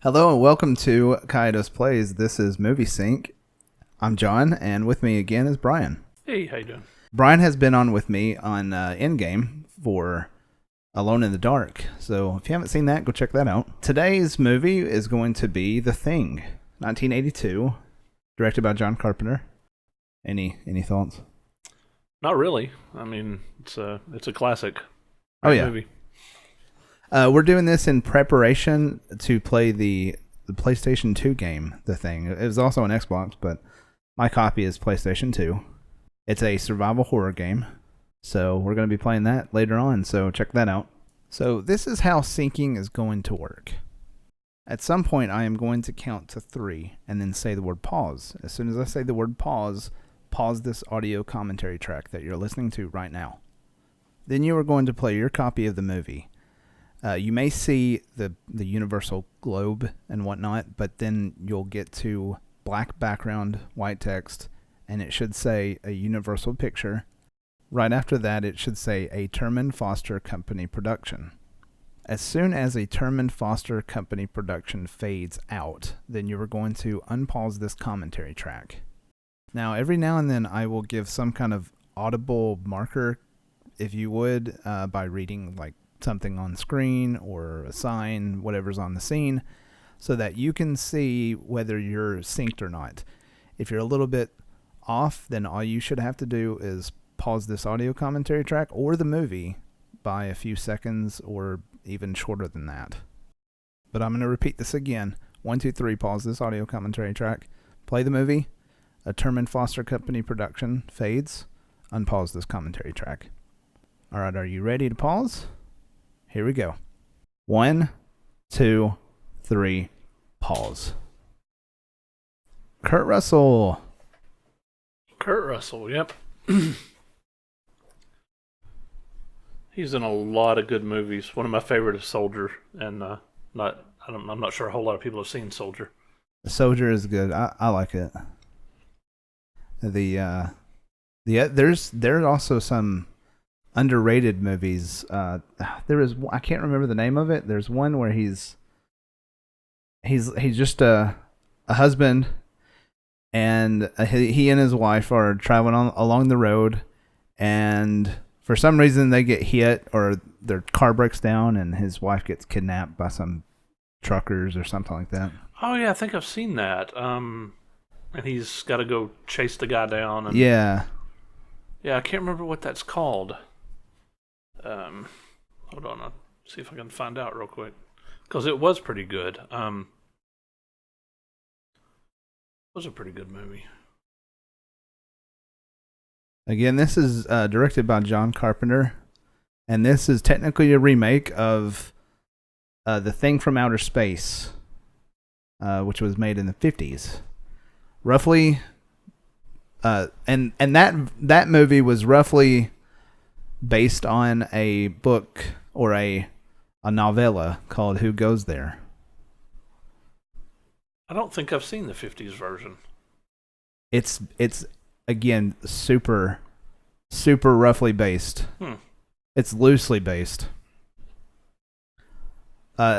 Hello and welcome to Kaidos Plays. This is Movie Sync. I'm John, and with me again is Brian. Hey, how you doing? Brian has been on with me on Endgame for Alone in the Dark. So if you haven't seen that, go check that out. Today's movie is going to be The Thing, 1982, directed by John Carpenter. Any thoughts? Not really. I mean, it's a classic. Oh yeah. Movie. We're doing this in preparation to play the PlayStation 2 game, The Thing. It was also on Xbox, but my copy is PlayStation 2. It's a survival horror game, so we're going to be playing that later on, so check that out. So this is how syncing is going to work. At some point, I am going to count to 3 and then say the word pause. As soon as I say the word pause this audio commentary track that you're listening to right now. Then you are going to play your copy of the movie. You may see the universal globe and whatnot, but then you'll get to black background, white text, and it should say a universal picture. Right after that, it should say a Turman-Foster Company Production. As soon as a Turman-Foster Company Production fades out, then you are going to unpause this commentary track. Now, every now and then, I will give some kind of audible marker, if you would, by reading like something on screen or a sign, whatever's on the scene, so that you can see whether you're synced or not. If you're a little bit off, then all you should have to do is pause this audio commentary track or the movie by a few seconds or even shorter than that. But I'm going to repeat this again. 1, 2, 3, pause this audio commentary track, play the movie, a Turman-Foster Company Production fades, unpause this commentary track. All right, are you ready to pause? Here we go. 1, 2, 3, pause. Kurt Russell. Kurt Russell, yep. He's in a lot of good movies. One of my favorite is Soldier, and I'm not sure a whole lot of people have seen Soldier. Soldier is good. I like it. There's also some underrated movies. I can't remember the name of it. There's one where he's just a husband, and he and his wife are traveling along the road, and for some reason they get hit or their car breaks down, and his wife gets kidnapped by some truckers or something like that. Oh yeah, I think I've seen that. And he's got to go chase the guy down. And Yeah, I can't remember what that's called. Hold on, I'll see if I can find out real quick, because it was pretty good. It was a pretty good movie. again, this is directed by John Carpenter, and this is technically a remake of The Thing from Outer Space, which was made in the 50s. Roughly, and that movie was roughly based on a book or a novella called Who Goes There? I don't think I've seen the 50s version. It's again super roughly based. It's loosely based.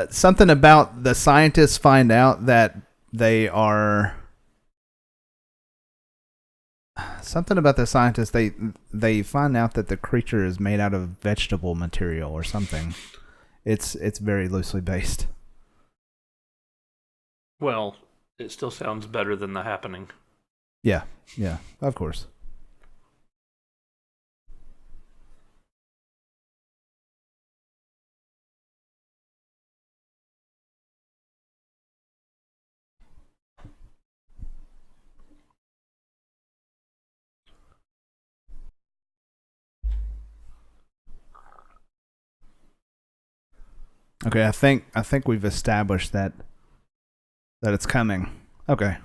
Something about the scientists find out that they are... Something about the scientists, they find out that the creature is made out of vegetable material or something. It's very loosely based. Well, it still sounds better than The Happening. Yeah, of course. Okay, I think we've established that it's coming. Okay.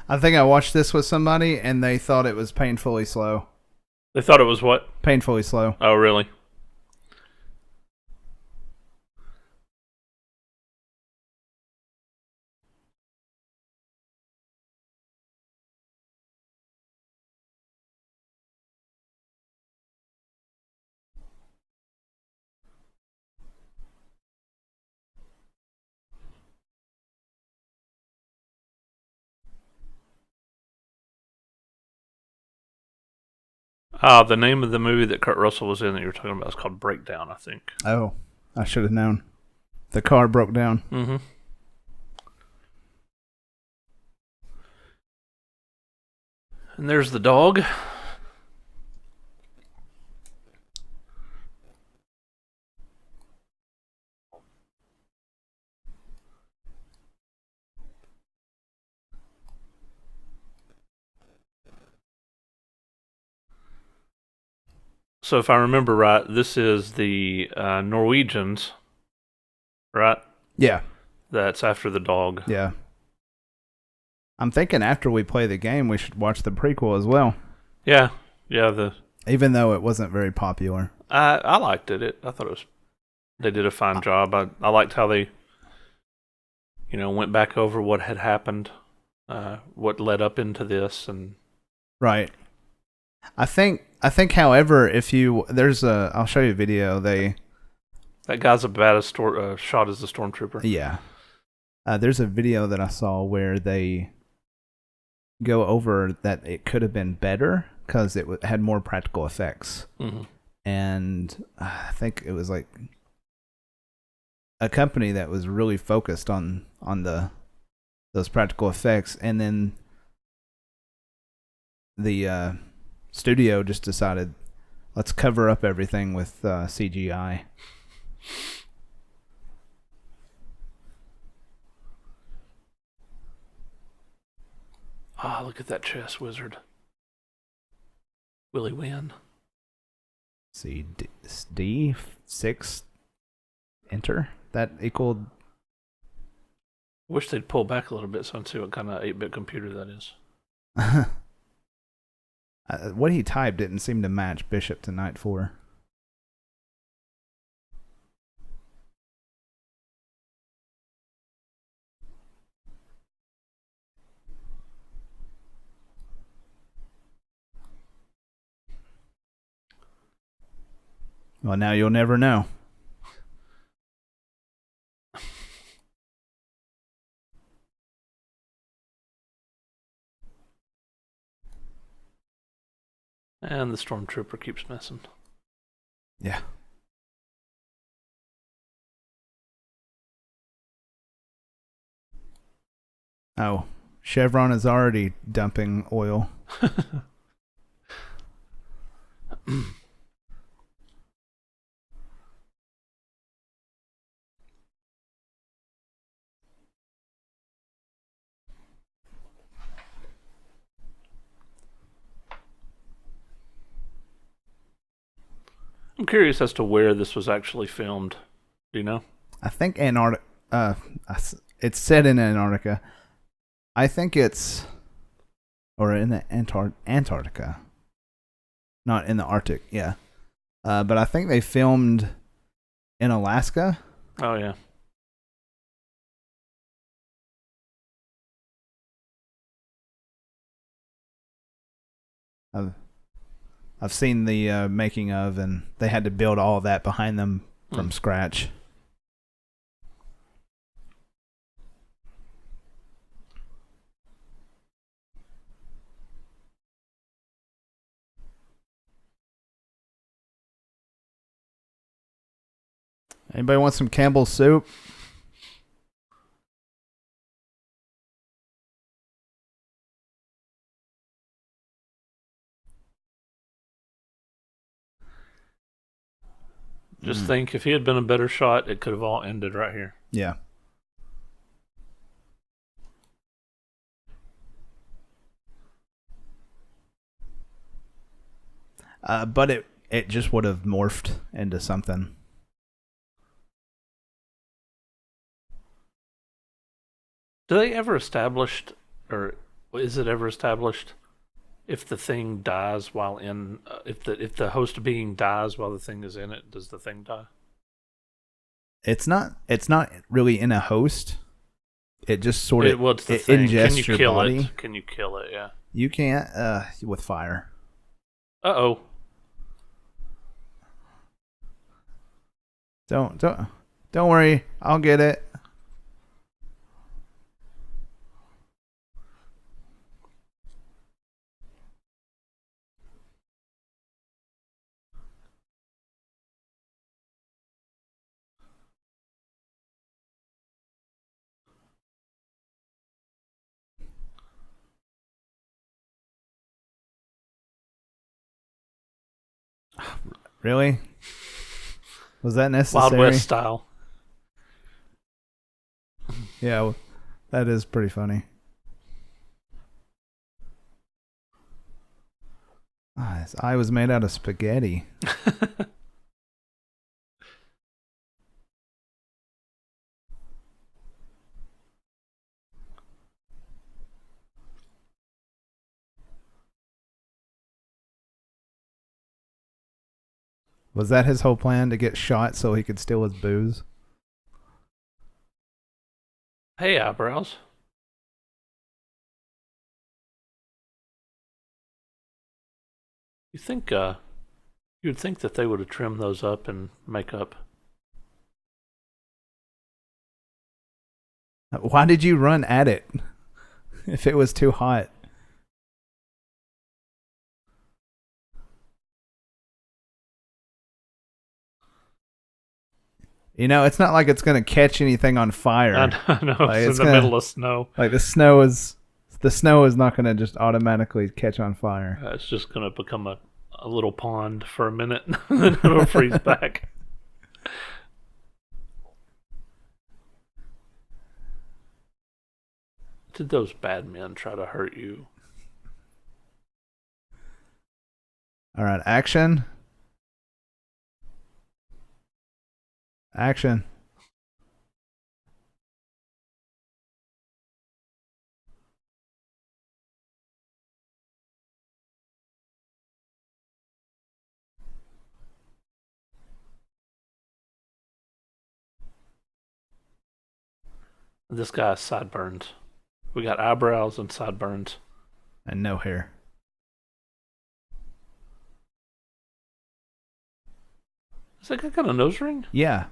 I think I watched this with somebody and they thought it was painfully slow. They thought it was what? Painfully slow. Oh, really? The name of the movie that Kurt Russell was in that you were talking about is called Breakdown, I think. Oh, I should have known. The car broke down. Mm-hmm. And there's the dog. So if I remember right, this is the Norwegians, right? Yeah. That's after the dog. Yeah. I'm thinking after we play the game, we should watch the prequel as well. Yeah. Yeah. Even though it wasn't very popular. I liked it. I thought they did a fine job. I liked how they, went back over what had happened, what led up into this, and right. I think, however, I'll show you a video. That guy's about as shot as the stormtrooper. Yeah. There's a video that I saw where they go over that it could have been better because it had more practical effects. Mm-hmm. And I think it was like a company that was really focused on those practical effects, and then the studio just decided, let's cover up everything with CGI. Look at that chess wizard. Will he win? See, D6, enter. That equaled... I wish they'd pull back a little bit so I can see what kind of 8-bit computer that is. What he typed didn't seem to match bishop to knight 4. Well, now you'll never know. And the stormtrooper keeps messing. Yeah. Oh, Chevron is already dumping oil. I'm curious as to where this was actually filmed. Do you know? I think Antarctica. It's set in Antarctica. I think it's, or in the Antarctica, not in the Arctic. Yeah, but I think they filmed in Alaska. Oh yeah. I've seen the making of, and they had to build all of that behind them from scratch. Anybody want some Campbell's soup? Just think, if he had been a better shot, it could have all ended right here. Yeah. But it just would have morphed into something. Do they ever established, or is it ever established, if the thing dies while in, if the host being dies while the thing is in it, does the thing die? It's not really in a host. It just sort of ingests your body. Can you kill it? Yeah. You can't with fire. Uh-oh. Don't worry, I'll get it. Really? Was that necessary? Wild West style. Yeah, that is pretty funny. His eye was made out of spaghetti. Was that his whole plan, to get shot so he could steal his booze? Hey, eyebrows. You think you'd think that they would have trimmed those up and make up. Why did you run at it if it was too hot? You know, it's not like it's going to catch anything on fire. I know, Like, it's in the middle of snow. Like the snow is not going to just automatically catch on fire. It's just going to become a little pond for a minute, and then it'll freeze back. Did those bad men try to hurt you? All right, action. Action. This guy's sideburns. We got eyebrows and sideburns. And no hair. Has that guy got a nose ring? Yeah,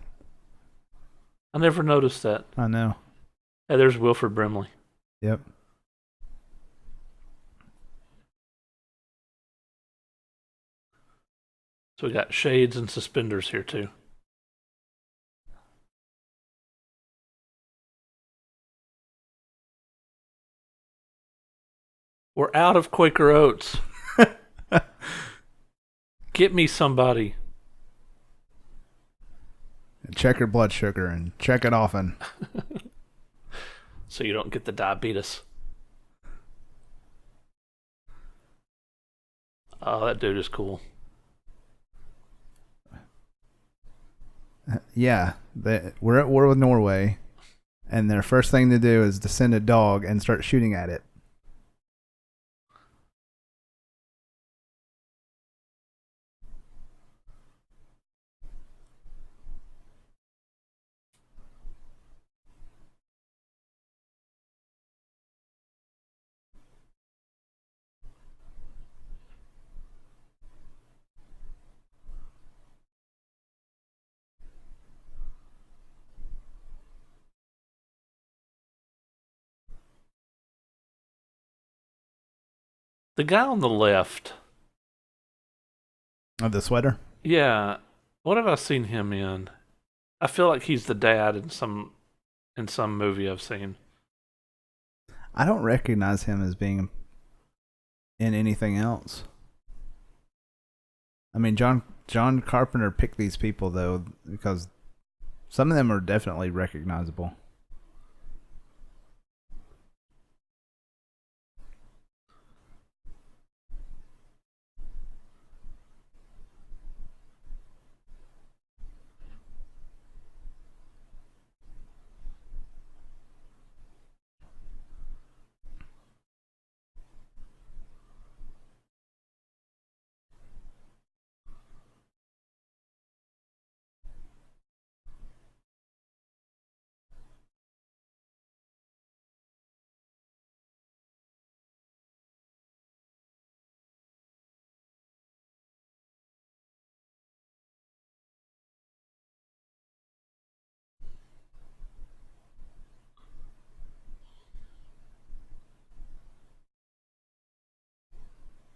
I never noticed that. I know. Hey, there's Wilford Brimley. Yep. So we got shades and suspenders here too. We're out of Quaker Oats. Get me somebody. Check your blood sugar and check it often. So you don't get the diabetes. Oh, that dude is cool. Yeah, we're at war with Norway, and their first thing to do is to send a dog and start shooting at it. The guy on the left. Of the sweater? Yeah. What have I seen him in? I feel like he's the dad in some movie I've seen. I don't recognize him as being in anything else. I mean, John Carpenter picked these people, though, because some of them are definitely recognizable.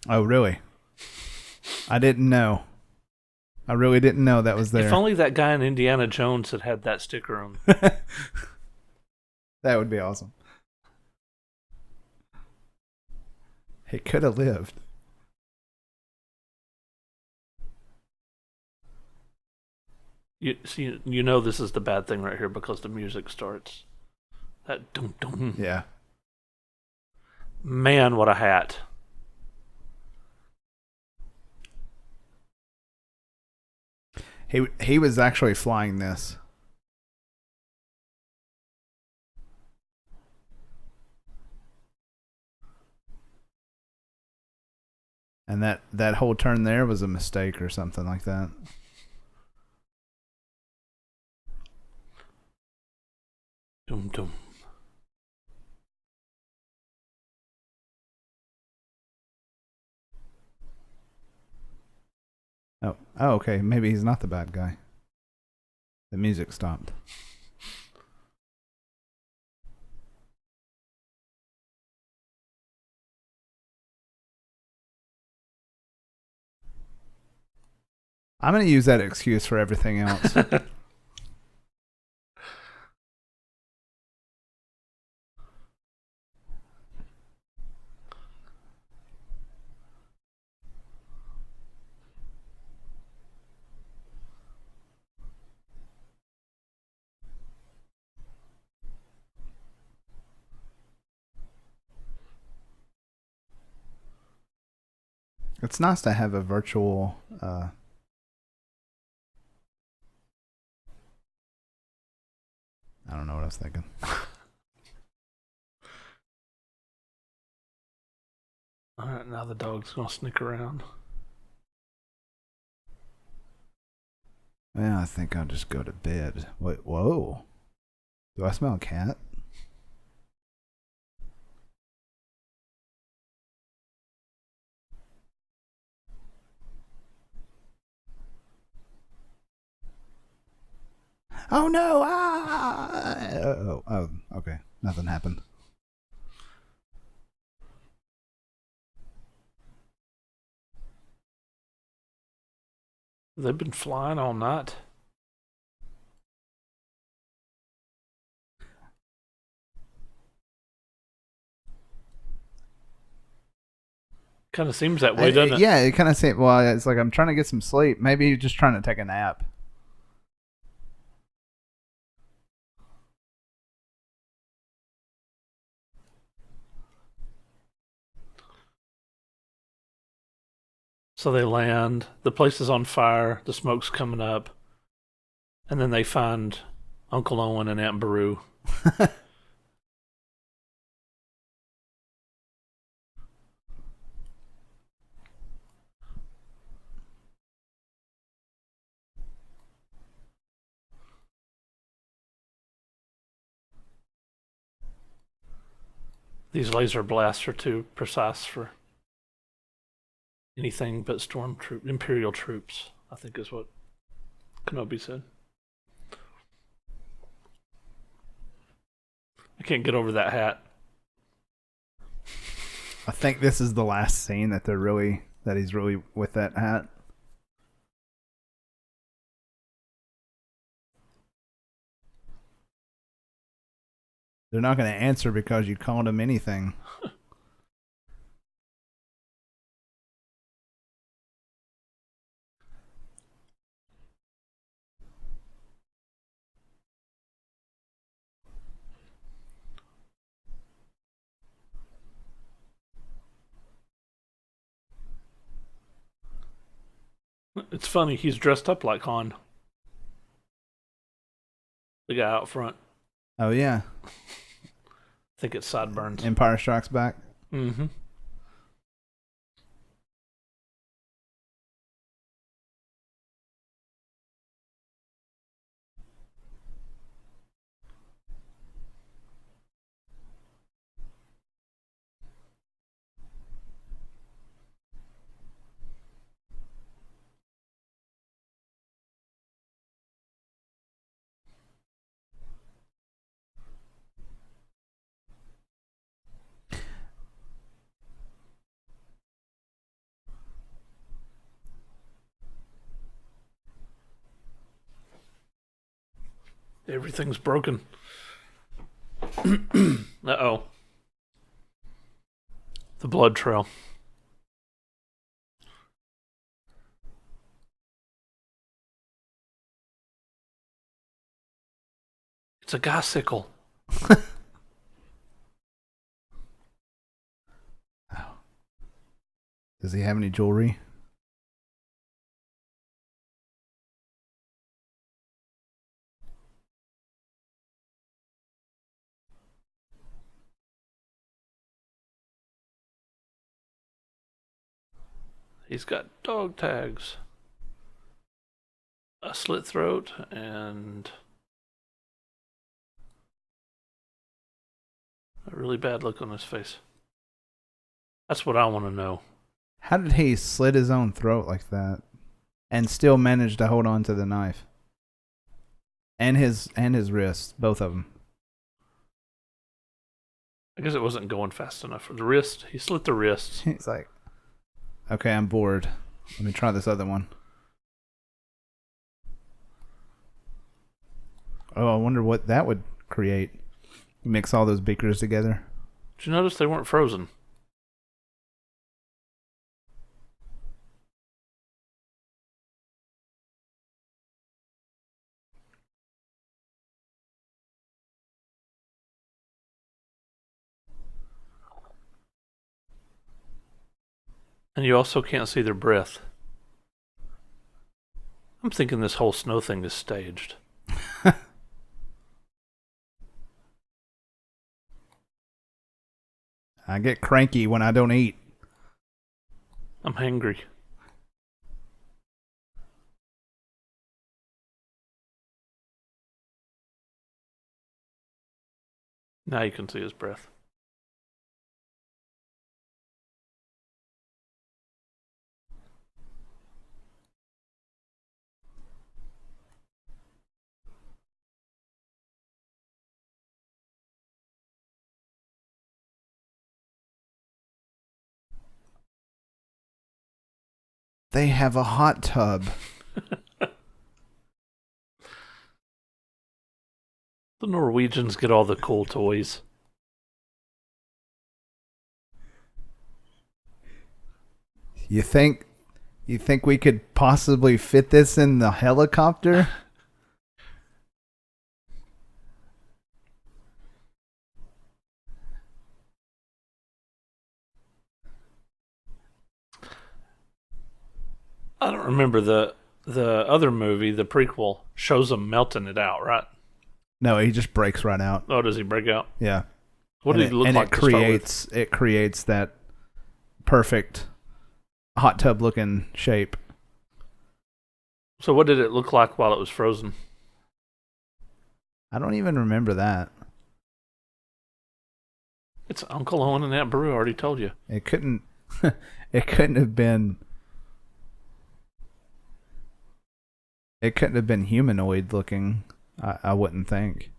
Oh, really? I didn't know. I really didn't know that was there. If only that guy in Indiana Jones had that sticker on. That would be awesome. He could have lived. You see, you know this is the bad thing right here because the music starts. That dum dum. Yeah. Man, what a hat! He was actually flying this. And that whole turn there was a mistake or something like that. Dum dum. Oh, okay. Maybe he's not the bad guy. The music stopped. I'm going to use that excuse for everything else. It's nice to have a virtual. I don't know what I was thinking. All right, now the dog's gonna sneak around. Yeah, I think I'll just go to bed. Wait, whoa. Do I smell a cat? Oh no! Ah! Oh, okay. Nothing happened. They've been flying all night. Kind of seems that way, doesn't it? Yeah, it kind of seems. Well, it's like I'm trying to get some sleep. Maybe you're just trying to take a nap. So they land. The place is on fire. The smoke's coming up, and then they find Uncle Owen and Aunt Beru. These laser blasts are too precise for anything but Imperial troops, I think is what Kenobi said. I can't get over that hat. I think this is the last scene that he's really with that hat. They're not going to answer because you called him anything. It's funny, he's dressed up like Han. The guy out front. Oh yeah, I think it's sideburns. Empire Strikes Back. Mm-hmm. Everything's broken. Uh-oh. The blood trail. It's a gossicle. Does he have any jewelry? He's got dog tags, a slit throat, and a really bad look on his face. That's what I want to know. How did he slit his own throat like that and still manage to hold on to the knife? And his wrists, both of them. I guess it wasn't going fast enough for the wrist. He slit the wrists. He's like, okay, I'm bored. Let me try this other one. Oh, I wonder what that would create. Mix all those beakers together. Did you notice they weren't frozen? And you also can't see their breath. I'm thinking this whole snow thing is staged. I get cranky when I don't eat. I'm hangry. Now you can see his breath. They have a hot tub. The Norwegians get all the cool toys. You think we could possibly fit this in the helicopter? I don't remember the other movie, the prequel, shows them melting it out, right? No, he just breaks right out. Oh, does he break out? Yeah. What did he look like? It creates that perfect hot tub looking shape. So what did it look like while it was frozen? I don't even remember that. It's Uncle Owen and Aunt Beru, I already told you. It couldn't it couldn't have been humanoid looking, I wouldn't think.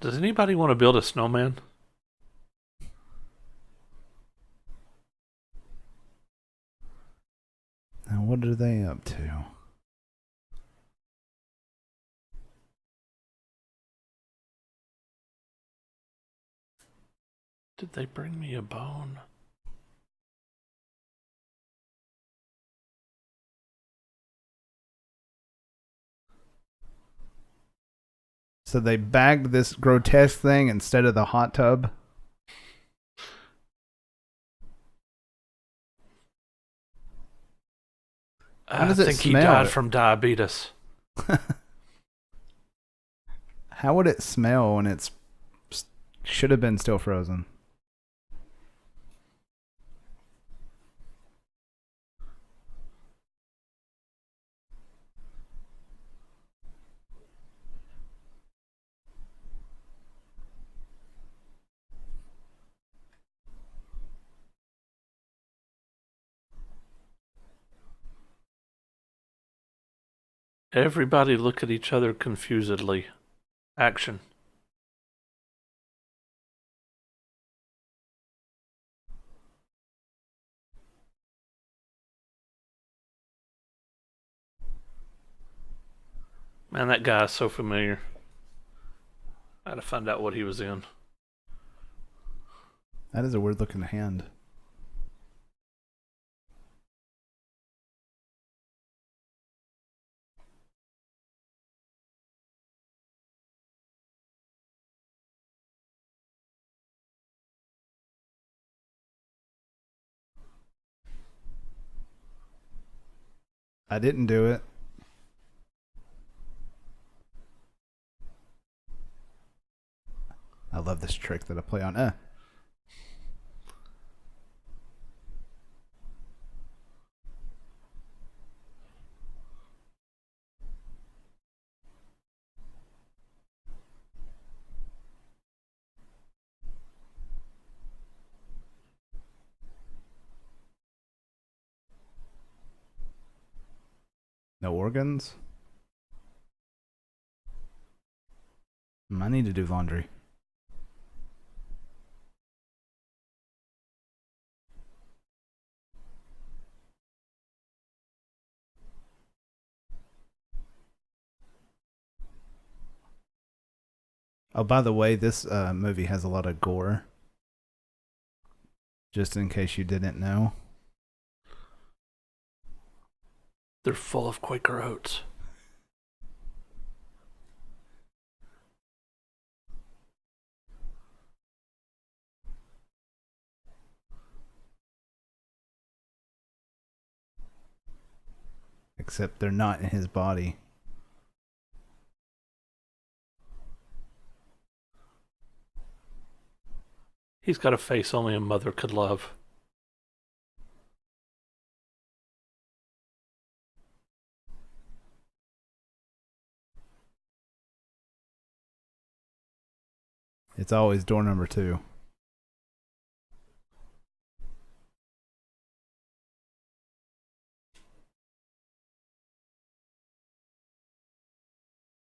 Does anybody want to build a snowman? Now what are they up to? Did they bring me a bone? So they bagged this grotesque thing instead of the hot tub? How does I it think he smell? died from diabetes. How would it smell when it's should have been still frozen? Everybody look at each other confusedly. Action. Man, that guy is so familiar. I gotta find out what he was in. That is a weird looking hand. I didn't do it. I love this trick that I play on. No organs? I need to do laundry. Oh, by the way, this movie has a lot of gore. Just in case you didn't know. They're full of Quaker Oats. Except they're not in his body. He's got a face only a mother could love. It's always door number 2.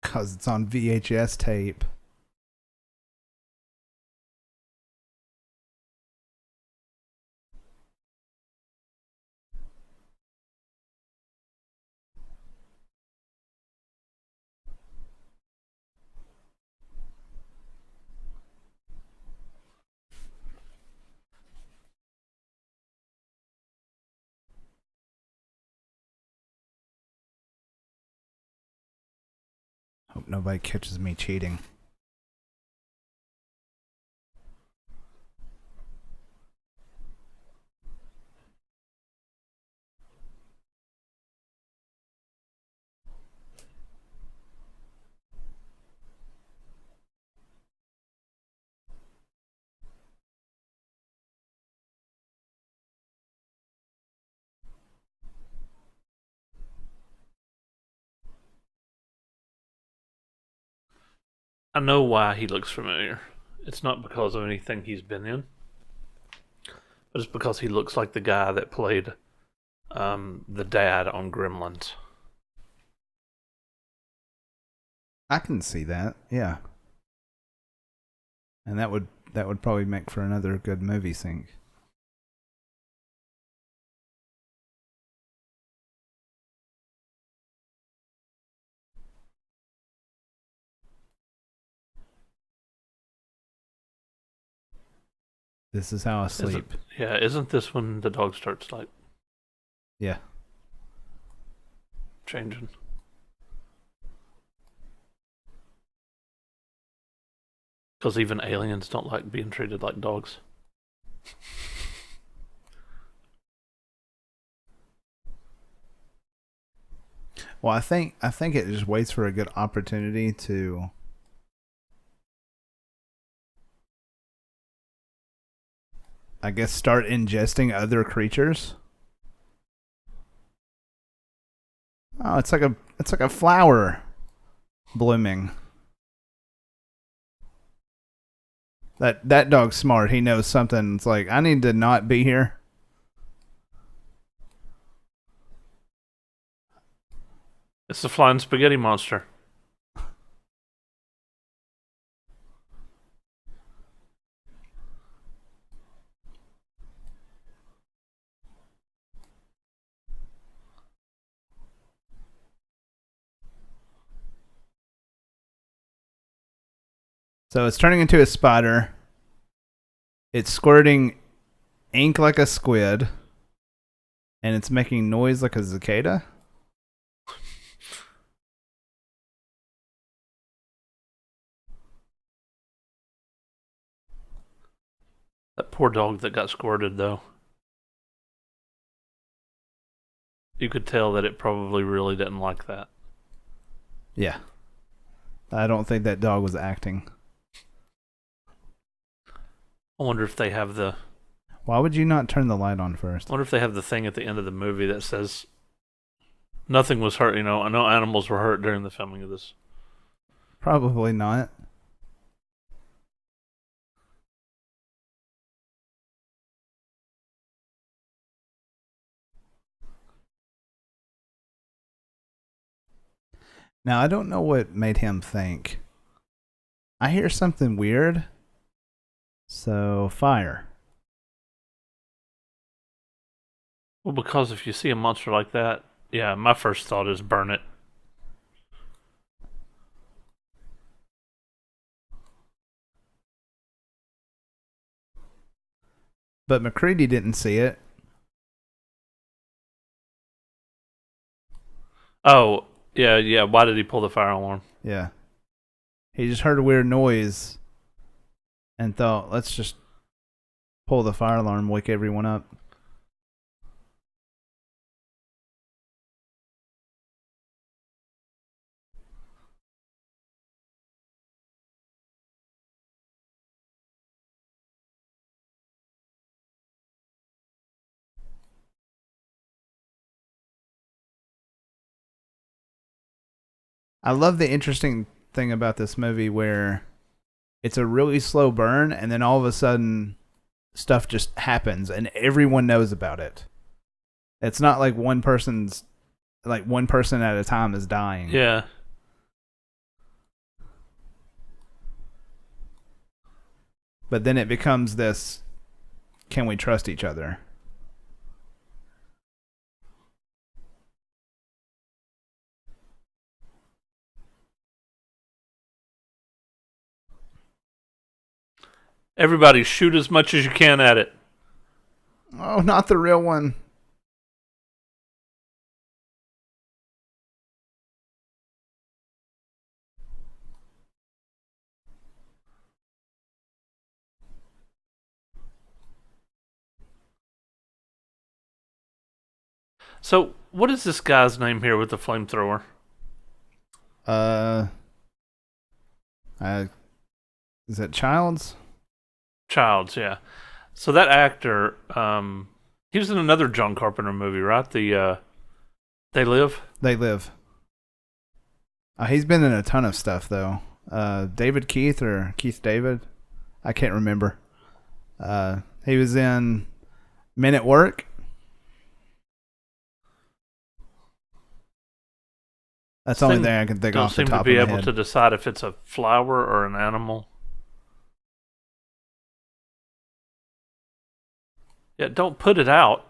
Because it's on VHS tape. Hope nobody catches me cheating. I know why he looks familiar. It's not because of anything he's been in, but it's because he looks like the guy that played the dad on Gremlins. I can see that, yeah. And that would probably make for another good movie sync. This is how I sleep. Isn't this when the dog starts like Yeah. changing? Because even aliens don't like being treated like dogs. Well, I think it just waits for a good opportunity to I guess start ingesting other creatures. Oh, it's like a flower blooming. That dog's smart. He knows something. It's like, I need to not be here. It's the flying spaghetti monster. So it's turning into a spider. It's squirting ink like a squid. And it's making noise like a cicada. That poor dog that got squirted, though. You could tell that it probably really didn't like that. Yeah. I don't think that dog was acting. I wonder if they have the... Why would you not turn the light on first? I wonder if they have the thing at the end of the movie that says nothing was hurt, no animals were hurt during the filming of this. Probably not. Now, I don't know what made him think. I hear something weird. So, fire. Well, because if you see a monster like that, yeah, my first thought is burn it. But McCready didn't see it. Oh, yeah. Why did he pull the fire alarm? Yeah. He just heard a weird noise and thought, let's just pull the fire alarm, wake everyone up. I love the interesting thing about this movie where it's a really slow burn and then all of a sudden stuff just happens and everyone knows about it. It's not like one person at a time is dying. Yeah. But then it becomes this, can we trust each other? Everybody shoot as much as you can at it. Oh, not the real one. So, what is this guy's name here with the flamethrower? Is it Childs? Childs, yeah. So that actor, he was in another John Carpenter movie, right? They Live? They Live. He's been in a ton of stuff, though. David Keith or Keith David? I can't remember. He was in Men at Work. That's the only thing I can think off the top of my head. Don't seem to be able to decide if it's a flower or an animal. Yeah, don't put it out.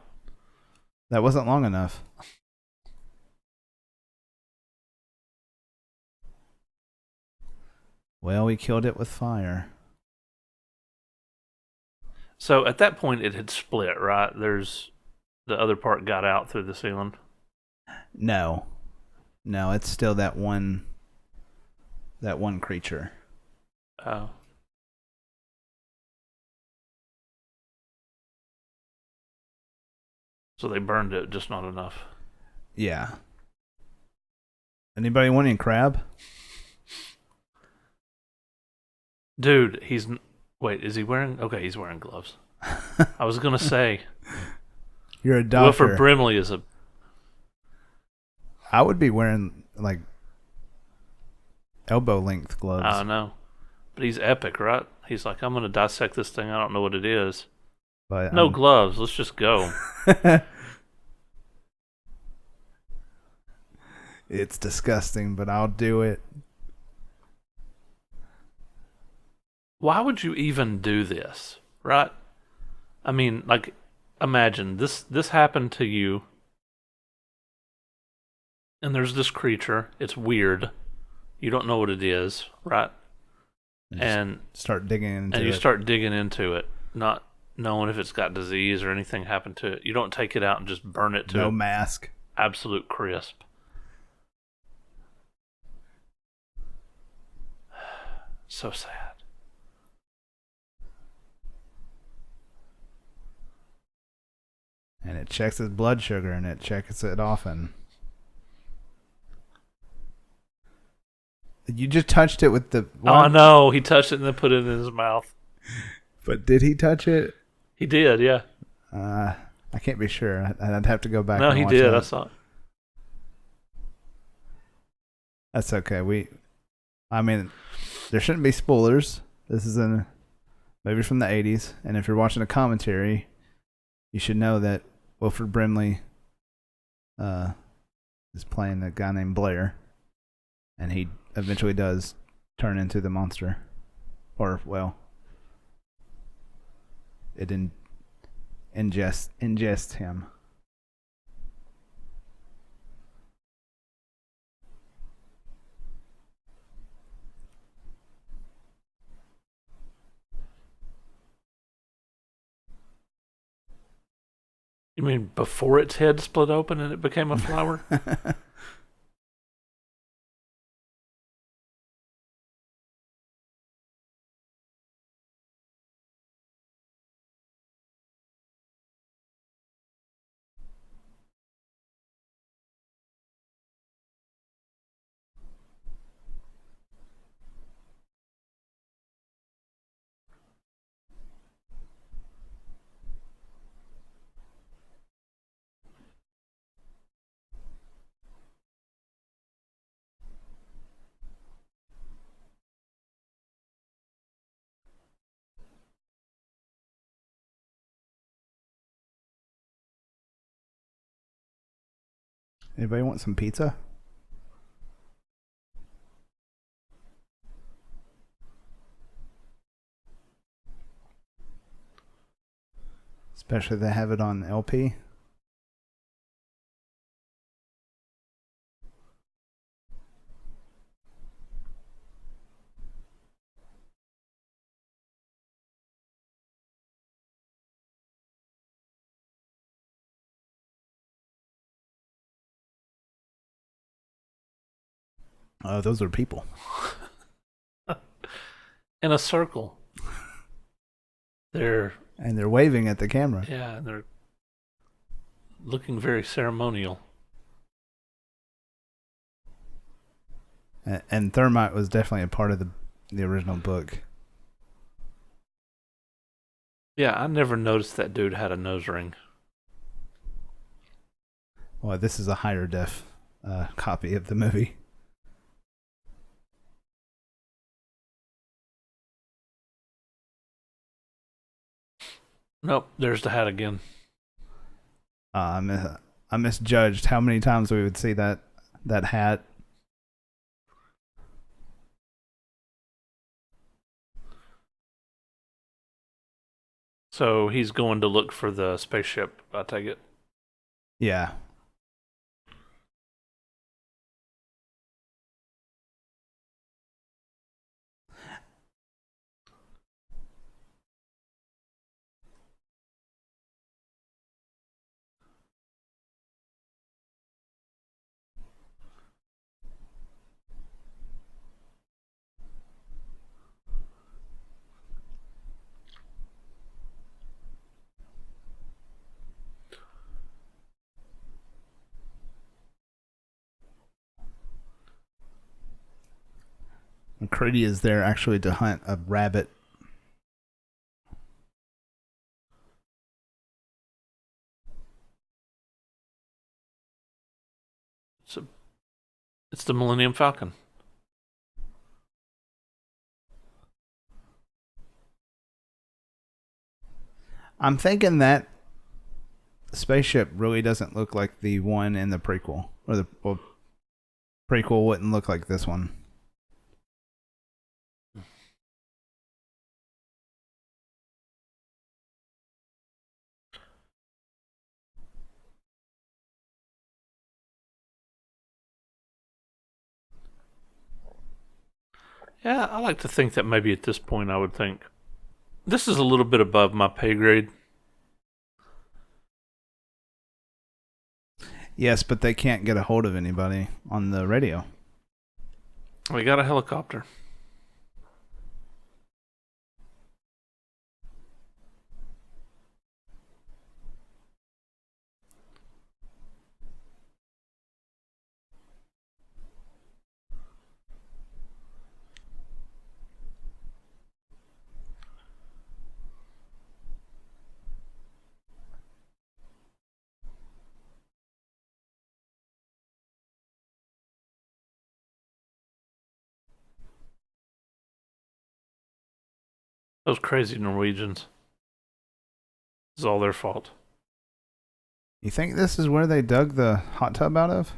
That wasn't long enough. Well, we killed it with fire. So at that point, it had split, right? The other part got out through the ceiling. No, it's still that one creature. Oh. So they burned it, just not enough. Yeah. Anybody want any crab? Dude, wait, is he wearing... Okay, he's wearing gloves. I was going to say... You're a doctor. Wilford Brimley is a... I would be wearing, like, elbow-length gloves. I know. But he's epic, right? He's like, I'm going to dissect this thing. I don't know what it is. But, no gloves. Let's just go. It's disgusting, but I'll do it. Why would you even do this, right? I mean, like, imagine this happened to you, and there's this creature. It's weird. You don't know what it is, right? and start digging into and you it. start digging into it, not knowing if it's got disease or anything happened to it. You don't take it out and just burn it to No mask. absolute crisp. So sad. And it checks his blood sugar, and it checks it often. You just touched it with the... Oh, I know. He touched it and then put it in his mouth. But did he touch it? He did, yeah. I can't be sure. I'd have to go back. No, and he watch did. that. I saw it. That's okay. I mean, there shouldn't be spoilers. This is a movie from the 80s, and if you're watching a commentary, you should know that Wilford Brimley is playing a guy named Blair, and he eventually does turn into the monster. Or, well, it ingests him. You mean before its head split open and it became a flower? Anybody want some pizza? Especially if they have it on LP. Oh, those are people. In a circle. They're waving at the camera. Yeah, and they're looking very ceremonial. And Thermite was definitely a part of the original book. Yeah, I never noticed that dude had a nose ring. Well, this is a higher def copy of the movie. Nope, there's the hat again. I misjudged how many times we would see that hat. So he's going to look for the spaceship, I take it. Yeah. McCready is there actually to hunt a rabbit. It's the Millennium Falcon. I'm thinking that spaceship really doesn't look like the one in the prequel. Or the prequel wouldn't look like this one. Yeah, I like to think that maybe at this point I would think this is a little bit above my pay grade. Yes, but they can't get a hold of anybody on the radio. We got a helicopter. Those crazy Norwegians. It's all their fault. You think this is where they dug the hot tub out of?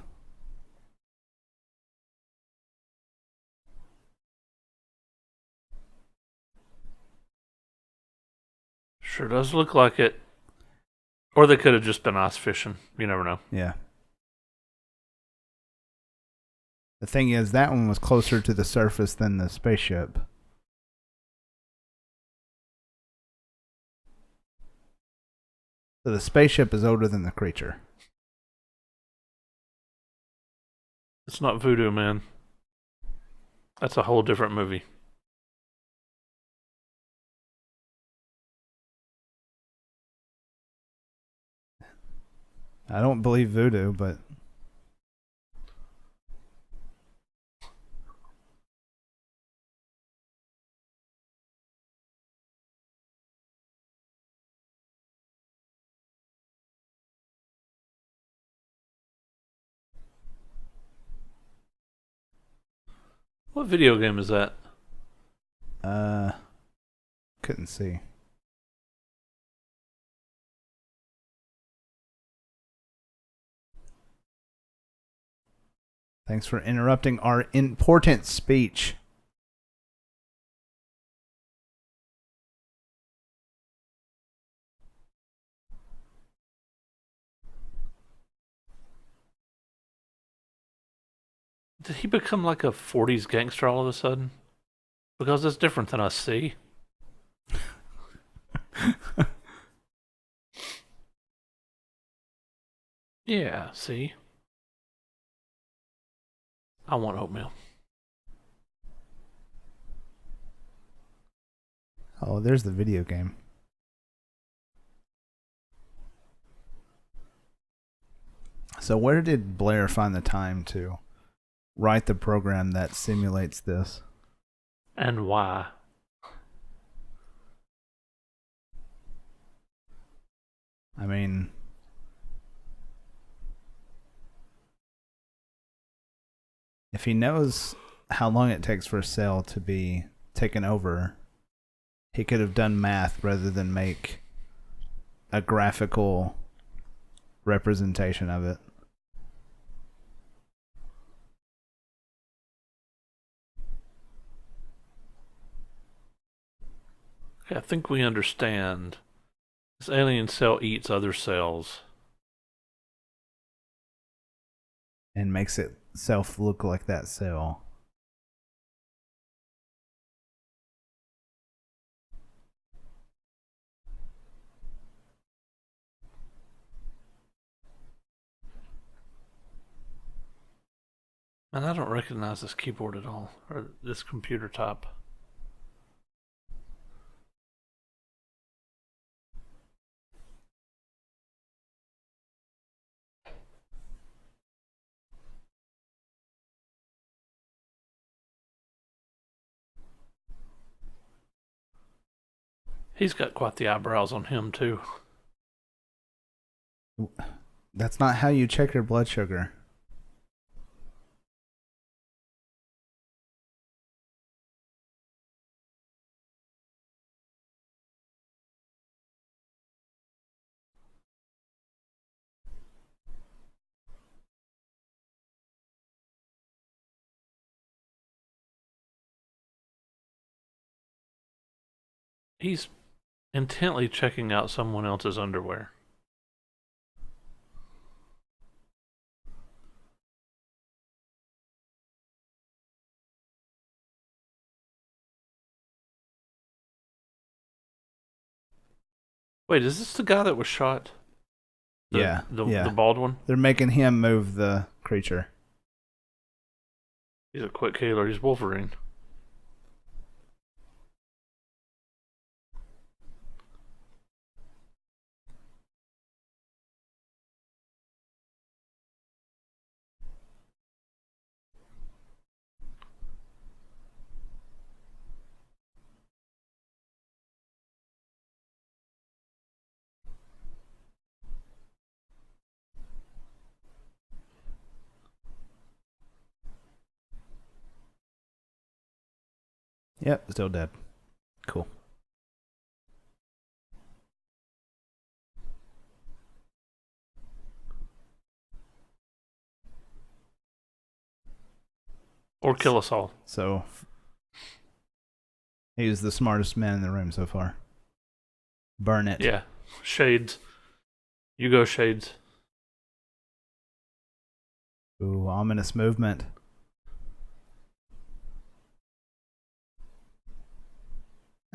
Sure does look like it. Or they could have just been ice fishing. You never know. Yeah. The thing is, that one was closer to the surface than the spaceship. So the spaceship is older than the creature. It's not Voodoo, man. That's a whole different movie. I don't believe voodoo, but What video game is that? couldn't see. Thanks for interrupting our important speech. Did he become like a 40s gangster all of a sudden? Because it's different than us, see? Yeah, see? I want oatmeal. Oh, there's the video game. So where did Blair find the time to write the program that simulates this? And why? I mean, if he knows how long it takes for a cell to be taken over, he could have done math rather than make a graphical representation of it. Okay, I think we understand. This alien cell eats other cells. And makes itself look like that cell. And I don't recognize this keyboard at all, or this computer type. He's got quite the eyebrows on him, too. That's not how you check your blood sugar. He's intently checking out someone else's underwear. Wait, is this the guy that was shot? Yeah. The bald one? They're making him move the creature. He's a quick healer. He's Wolverine. Yep, still dead. Cool. Or kill us all. So he's the smartest man in the room so far. Burn it. Yeah. Shades. You go, Shades. Ooh, ominous movement.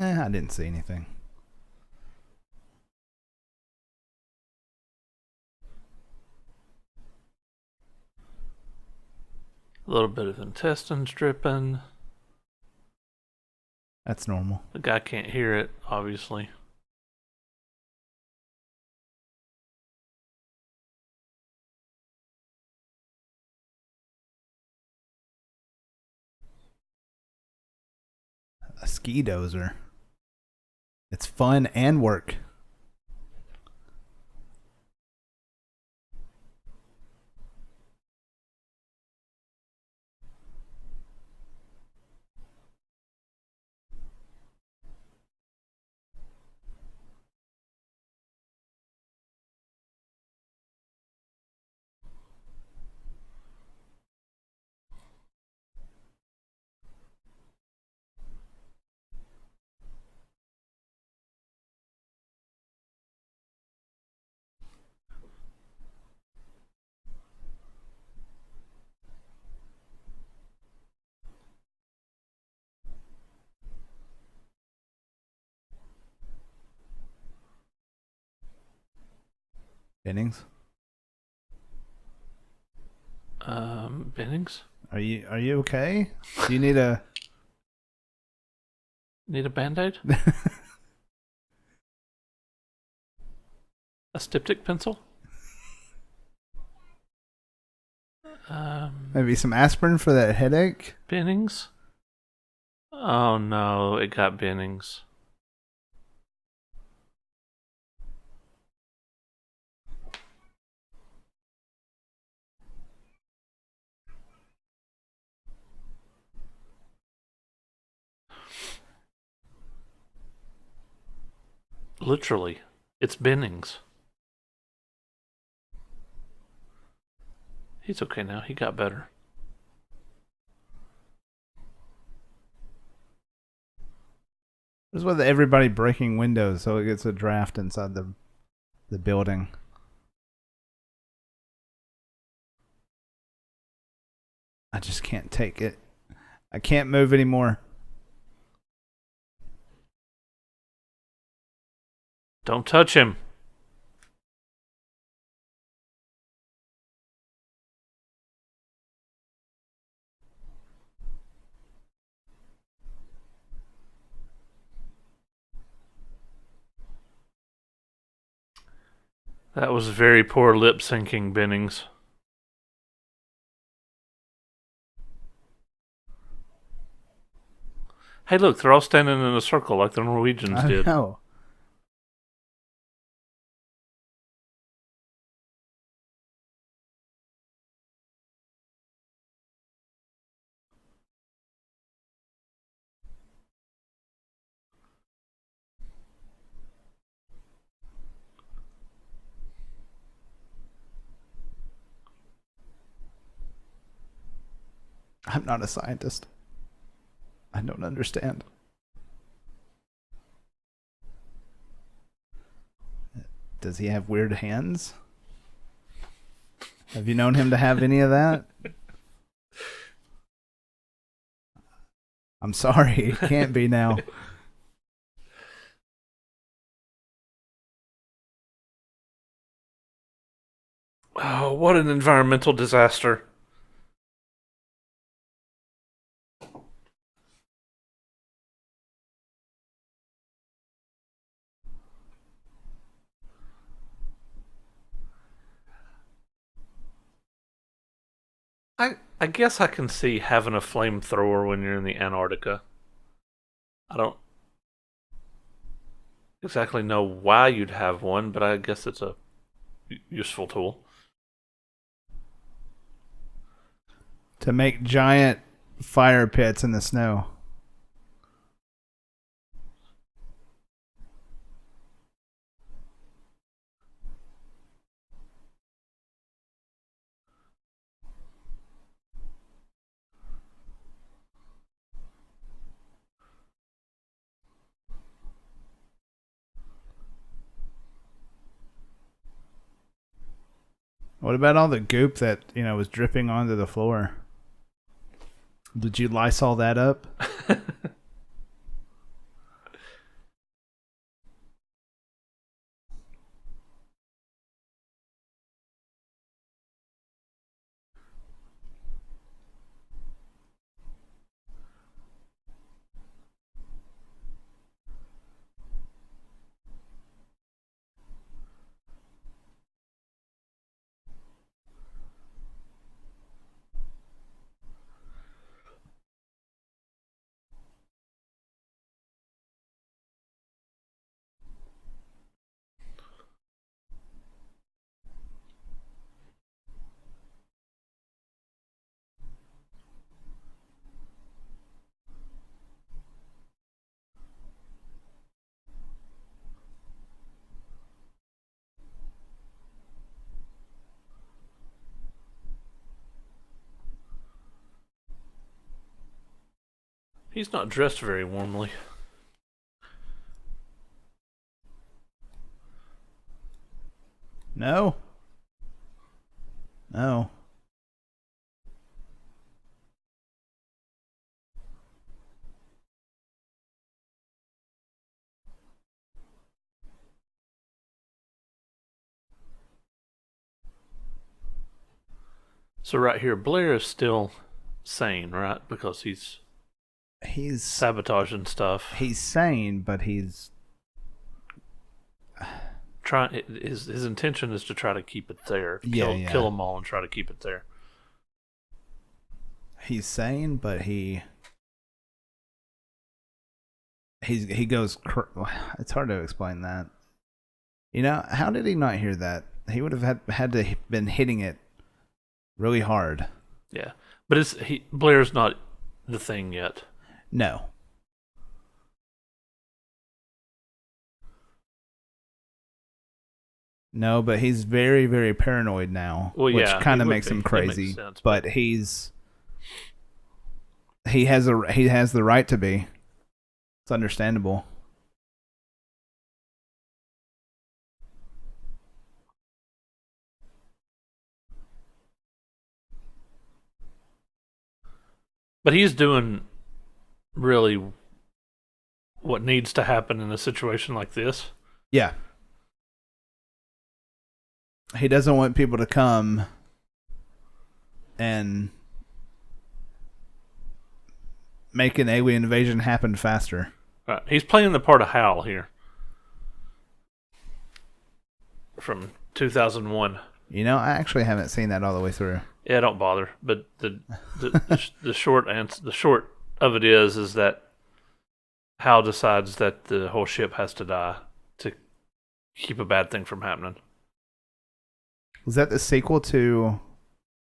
I didn't see anything. A little bit of intestines dripping. That's normal. The guy can't hear it, obviously. A ski dozer. It's fun and work. Bennings, Bennings? are you okay? Do you need a Need a band-aid? A styptic pencil? maybe some aspirin for that headache? Bennings? Oh no, it got Bennings. Literally, it's Bennings. He's okay now. He got better. What's with everybody breaking windows so it gets a draft inside the building? I just can't take it. I can't move anymore. Don't touch him. That was very poor lip syncing, Bennings. Hey, look, they're all standing in a circle like the Norwegians I did. know. I'm not a scientist. I don't understand. Does he have weird hands? Have you known him to have any of that? I'm sorry, it can't be now. Oh, what an environmental disaster. I guess I can see having a flamethrower when you're in the Antarctica. I don't exactly know why you'd have one, but I guess it's a useful tool. To make giant fire pits in the snow. What about all the goop that, was dripping onto the floor? Did you Lysol that up? He's not dressed very warmly. No. No. So right here, Blair is still sane, right? Because he's He's sabotaging stuff. he's sane, but he's Trying his intention is to try to keep it there. Kill them all and try to keep it there. he's sane, but he goes. It's hard to explain that. How did he not hear that? He would have had to been hitting it really hard. Yeah, but Blair's not the thing yet. No. No, but he's very, very paranoid now, which kind of makes him crazy. Makes sense, but he has the right to be. It's understandable. But he's doing really what needs to happen in a situation like this. Yeah. He doesn't want people to come and make an alien invasion happen faster. Right. He's playing the part of Hal here. From 2001. I actually haven't seen that all the way through. Yeah, don't bother. But the short answer, the short of it is that Hal decides that the whole ship has to die to keep a bad thing from happening. Was that the sequel to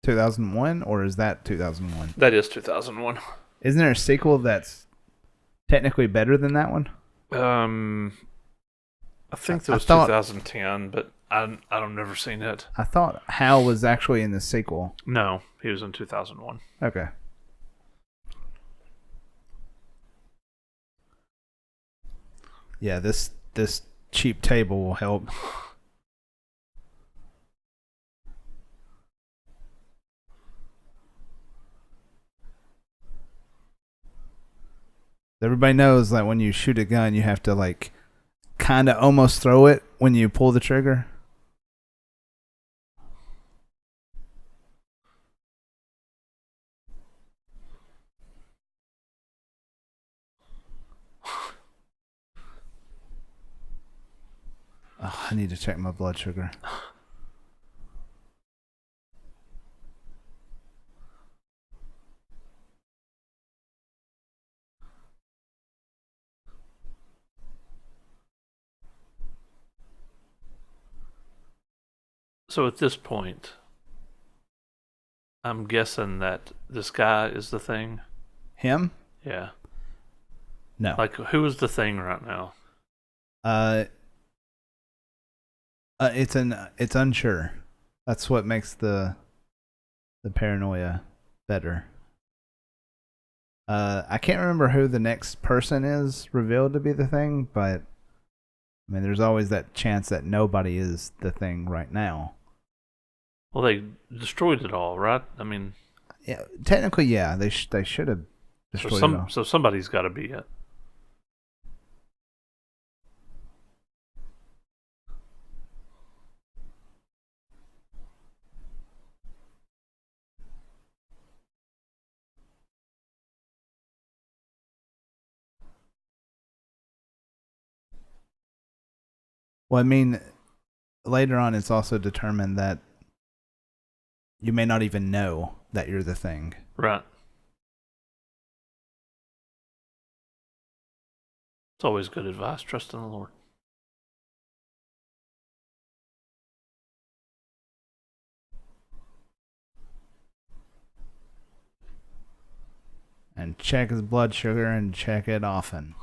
2001, or is that 2001? That is 2001. Isn't there a sequel that's technically better than that one? I think it was 2010, but I've never seen it. I thought Hal was actually in the sequel. No, he was in 2001. Okay. Yeah, this cheap table will help. Everybody knows that when you shoot a gun, you have to kind of almost throw it when you pull the trigger. I need to check my blood sugar. So at this point, I'm guessing that this guy is the thing. Him? Yeah. No. Like, who is the thing right now? It's unsure. That's what makes the paranoia better. I can't remember who the next person is revealed to be the thing, but I mean, there's always that chance that nobody is the thing right now. Well, they destroyed it all, right? I mean, Yeah, technically, yeah, they should have destroyed it all. so somebody's got to be it. Well, I mean, later on, it's also determined that you may not even know that you're the thing. Right. It's always good advice. Trust in the Lord. And check his blood sugar and check it often.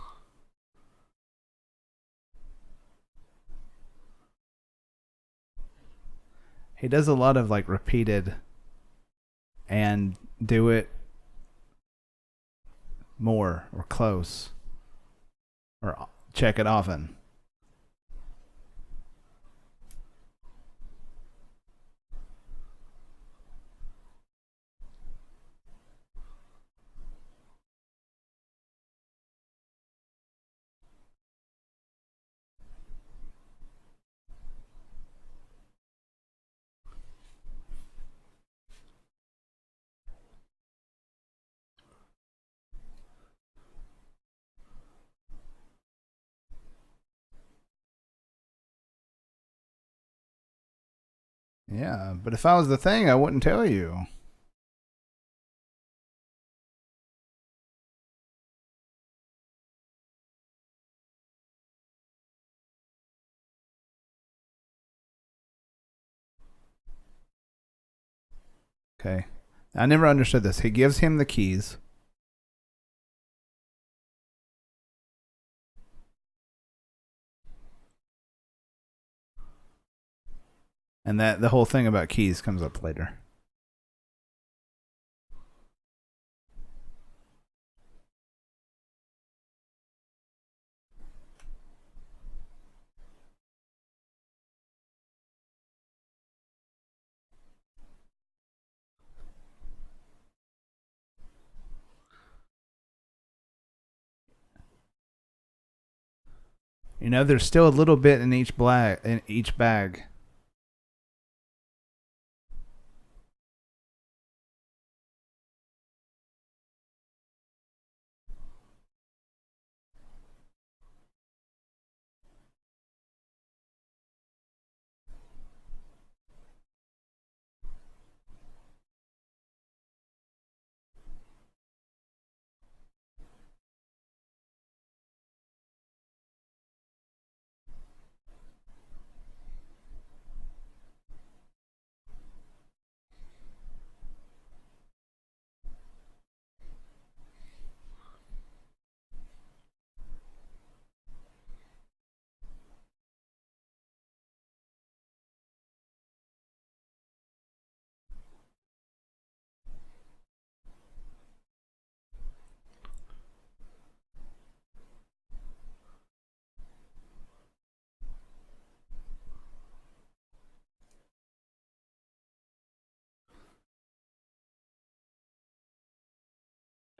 He does a lot of like repeated and do it more or close or check it often. Yeah, but if I was the thing, I wouldn't tell you. Okay. I never understood this. He gives him the keys. And that the whole thing about keys comes up later. You know, there's still a little bit in each bag.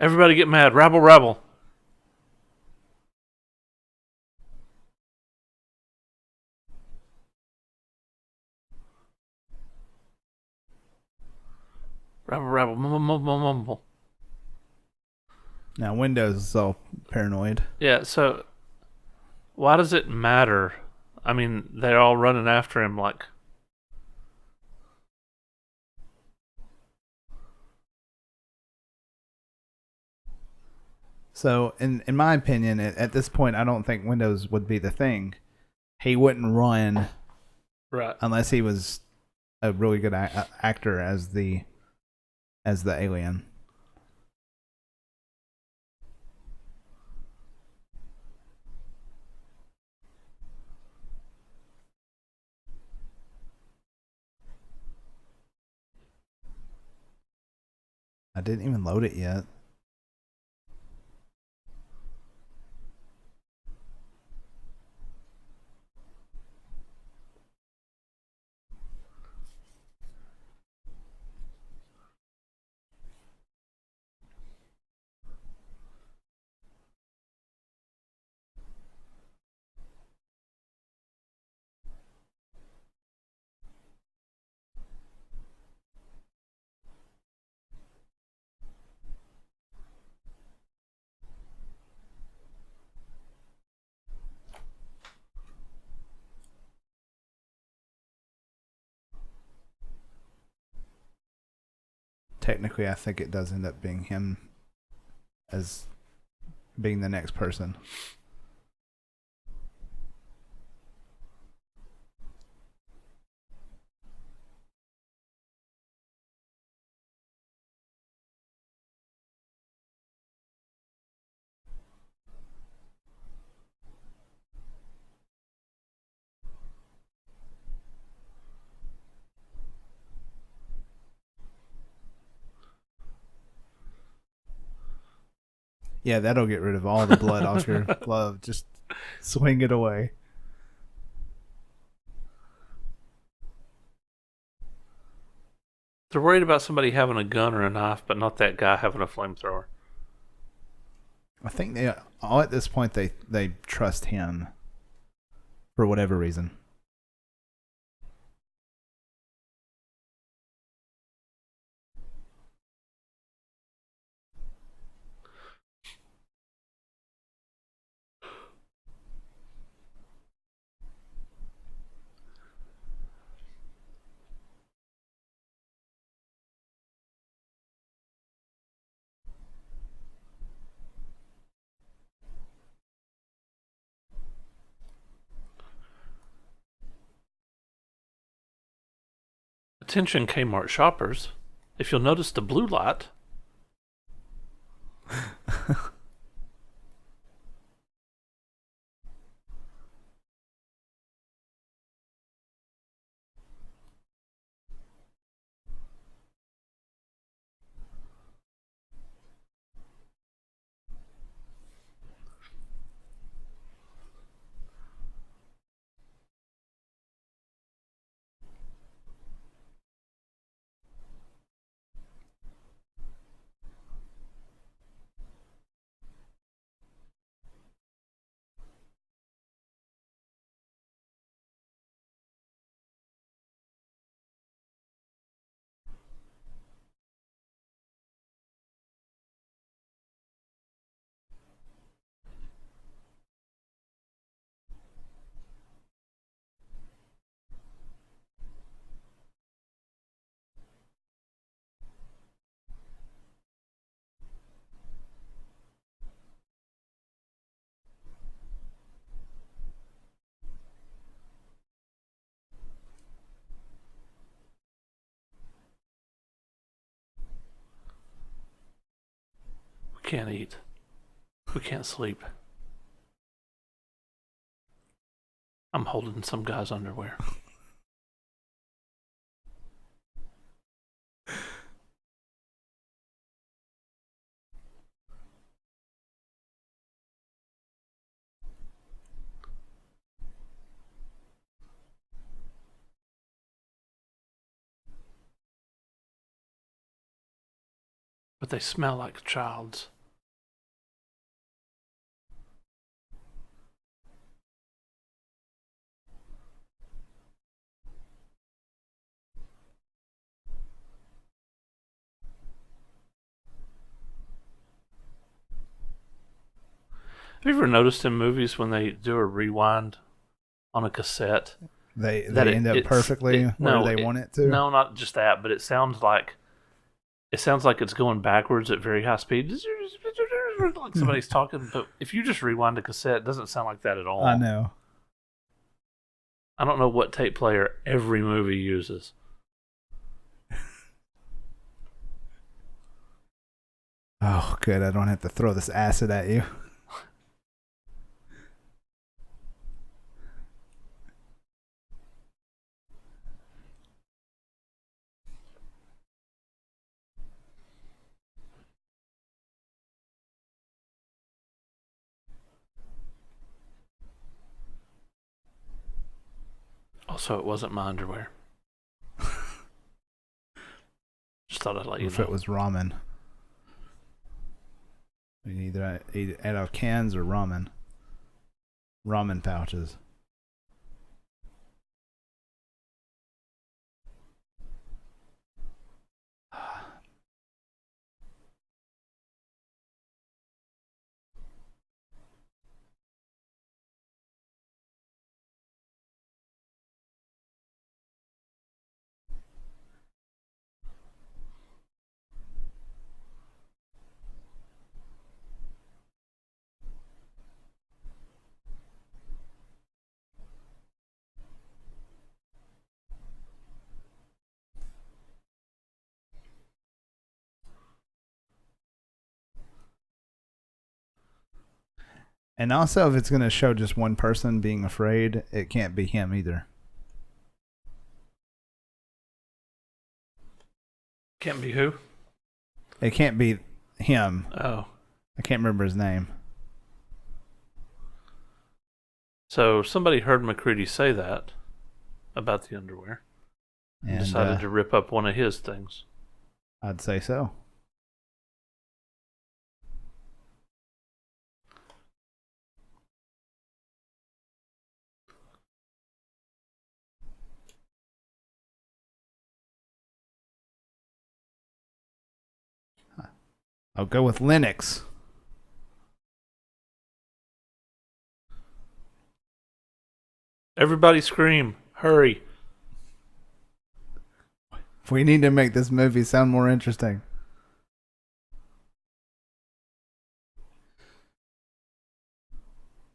Everybody get mad. Rabble, rabble. Rabble, rabble. Mumble, mumble, mumble. Now Windows is all paranoid. Yeah, so why does it matter? I mean, they're all running after him like. So, in my opinion, at this point, I don't think Windows would be the thing. He wouldn't run Right. unless he was a really good actor as the alien. I didn't even load it yet. Technically, I think it does end up being him as being the next person. Yeah, that'll get rid of all the blood off your glove. Just swing it away. They're worried about somebody having a gun or a knife, but not that guy having a flamethrower. I think they all at this point they trust him for whatever reason. Attention Kmart shoppers. If you'll notice the blue light, we can't eat. We can't sleep. I'm holding some guy's underwear. But they smell like a child's. Have you ever noticed in movies when they do a rewind on a cassette. They end up perfectly where they want it to. No, not just that, but it sounds like it's going backwards at very high speed, like somebody's talking. But if you just rewind a cassette, it doesn't sound like that at all. I know. I don't know what tape player every movie uses. Oh, good. I don't have to throw this acid at you. Also, it wasn't my underwear. Just thought I'd let you know. If it was ramen. We either eat out of cans or ramen. Ramen pouches. And also, if it's going to show just one person being afraid, it can't be him either. Can't be who? It can't be him. Oh. I can't remember his name. So somebody heard McCready say that about the underwear and decided to rip up one of his things. I'd say so. I'll go with Linux. Everybody scream. Hurry. We need to make this movie sound more interesting.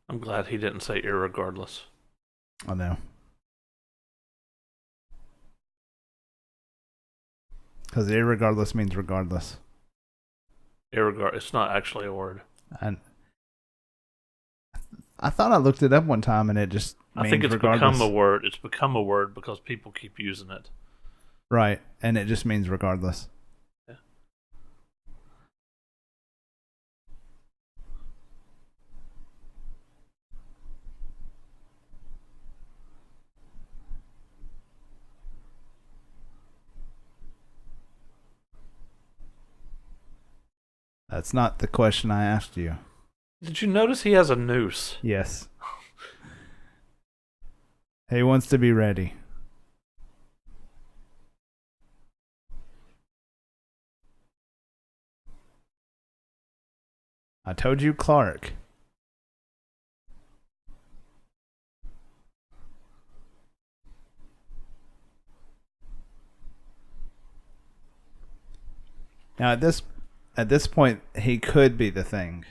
I'm glad he didn't say irregardless. I know. Because irregardless means regardless. It's not actually a word. And I thought I looked it up one time and it just means I think it's regardless. become a word. It's become a word because people keep using it. Right. And it just means regardless. Yeah. That's not the question I asked you. Did you notice he has a noose? Yes. He wants to be ready. I told you, Clark. Now at this point, he could be the thing.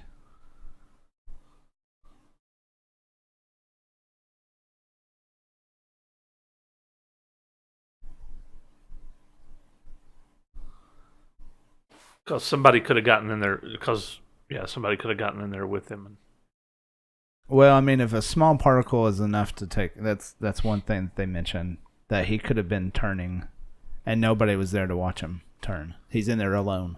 Because somebody could have gotten in there. Somebody could have gotten in there with him. Well, I mean, if a small particle is enough to take, that's one thing that they mentioned, that he could have been turning, and nobody was there to watch him turn. He's in there alone.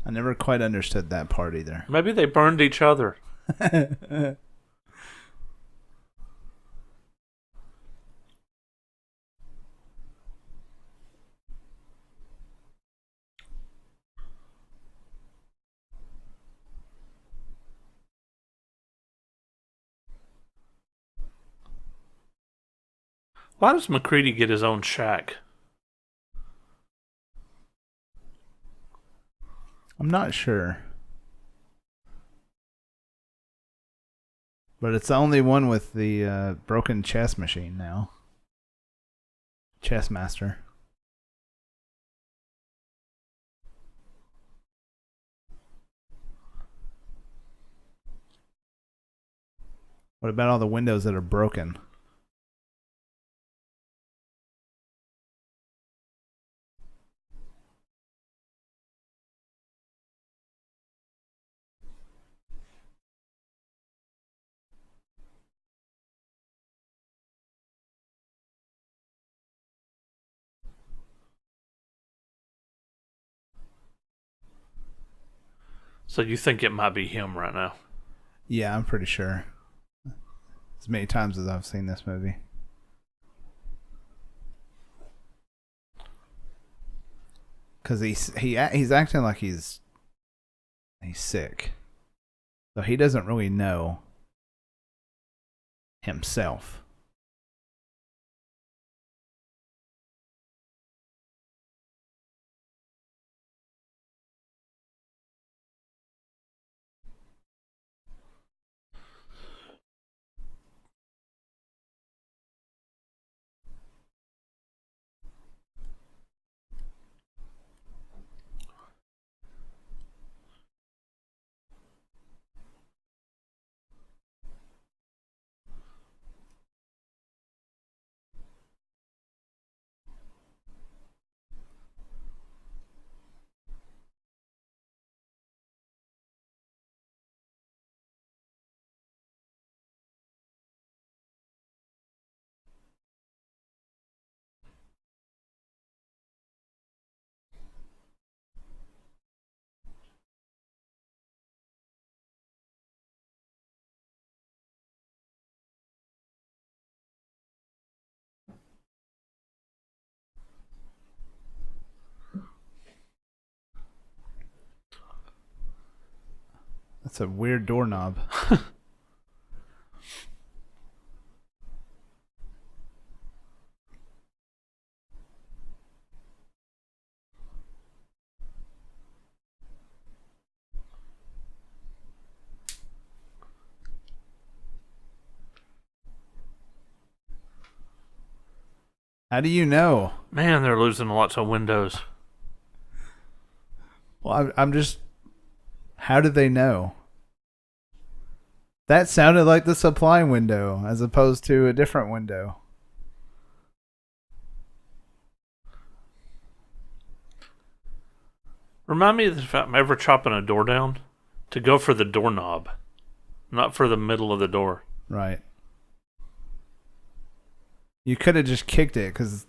I never quite understood that part either. Maybe they burned each other. Why does McCready get his own shack? I'm not sure. But it's the only one with the broken chess machine now. Chess master. What about all the windows that are broken? So you think it might be him right now? Yeah, I'm pretty sure. As many times as I've seen this movie. Because he's acting like he's sick. So he doesn't really know himself. That's a weird doorknob. How do you know? Man, they're losing lots of windows. Well, I'm just. How did they know? That sounded like the supply window as opposed to a different window. Remind me if I'm ever chopping a door down to go for the doorknob, not for the middle of the door. Right. You could have just kicked it because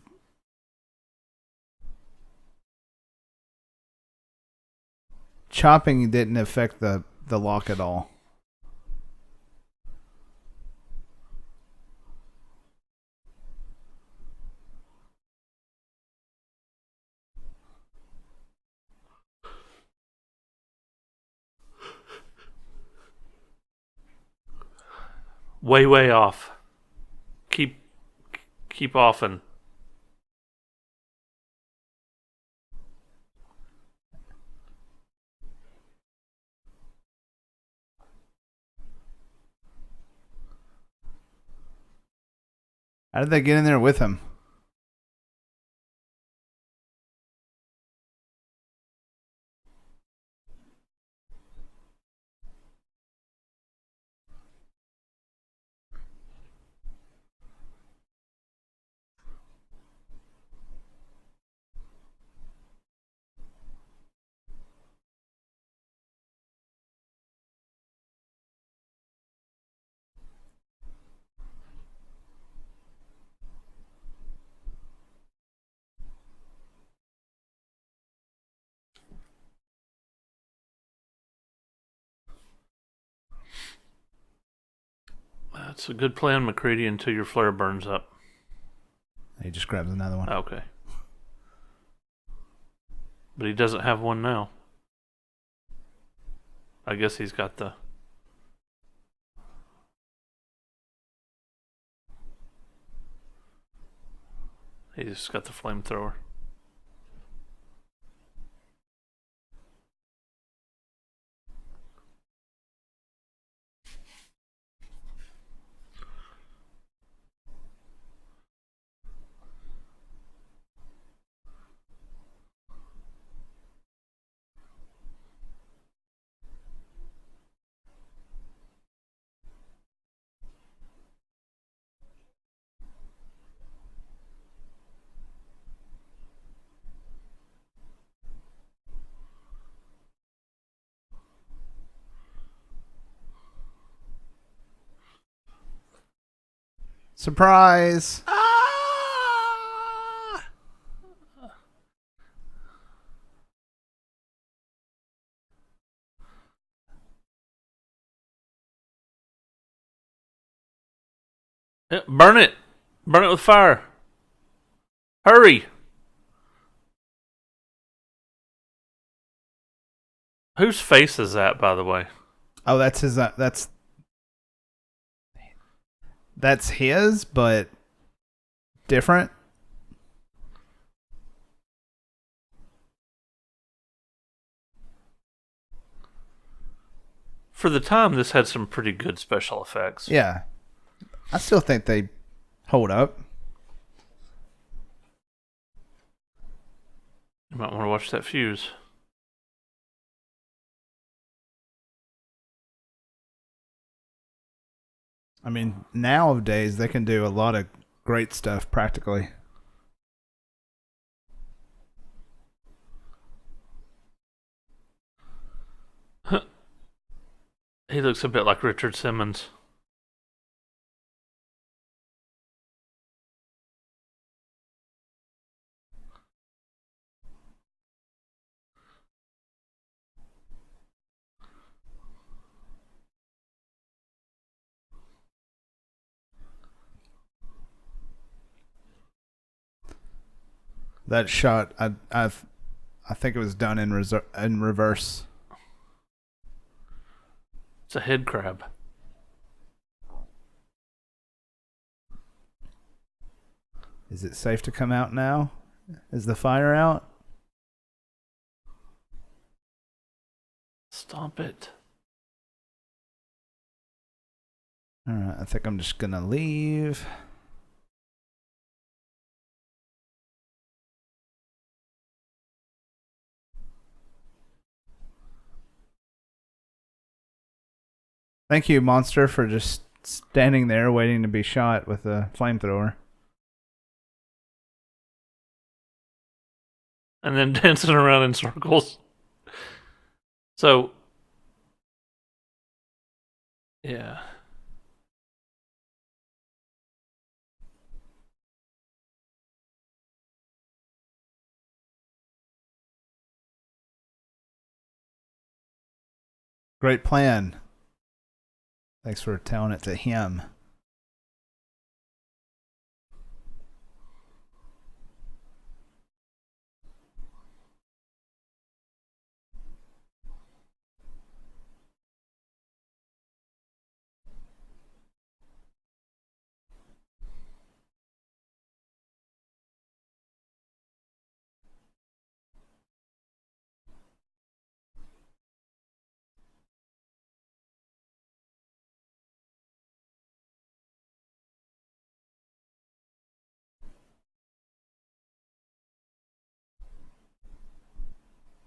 chopping didn't affect the lock at all. Way off. Keep offing. How did they get in there with him? That's a good plan, McCready, until your flare burns up. He just grabs another one. Okay. But he doesn't have one now. I guess he's got the... He just got the flamethrower. Surprise! Ah! Yeah, burn it! Burn it with fire! Hurry! Whose face is that, by the way? Oh, that's his. That's his, but different. For the time, this had some pretty good special effects. Yeah, I still think they hold up. You might want to watch that fuse. I mean, nowadays they can do a lot of great stuff practically. He looks a bit like Richard Simmons. That shot, I think it was done in reverse. It's a head crab. Is it safe to come out now? Is the fire out? Stomp it. All right, I think I'm just gonna leave. Thank you, Monster, for just standing there waiting to be shot with a flamethrower. And then dancing around in circles. So, yeah. Great plan. Thanks for telling it to him.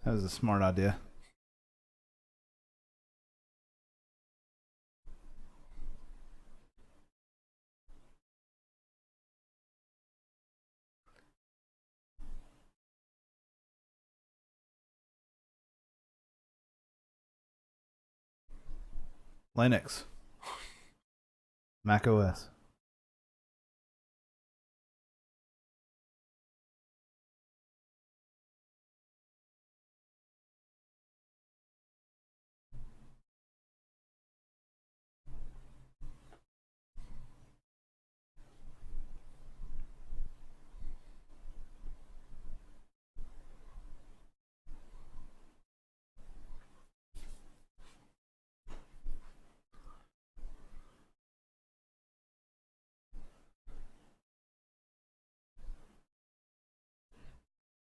That was a smart idea. Linux. Mac OS.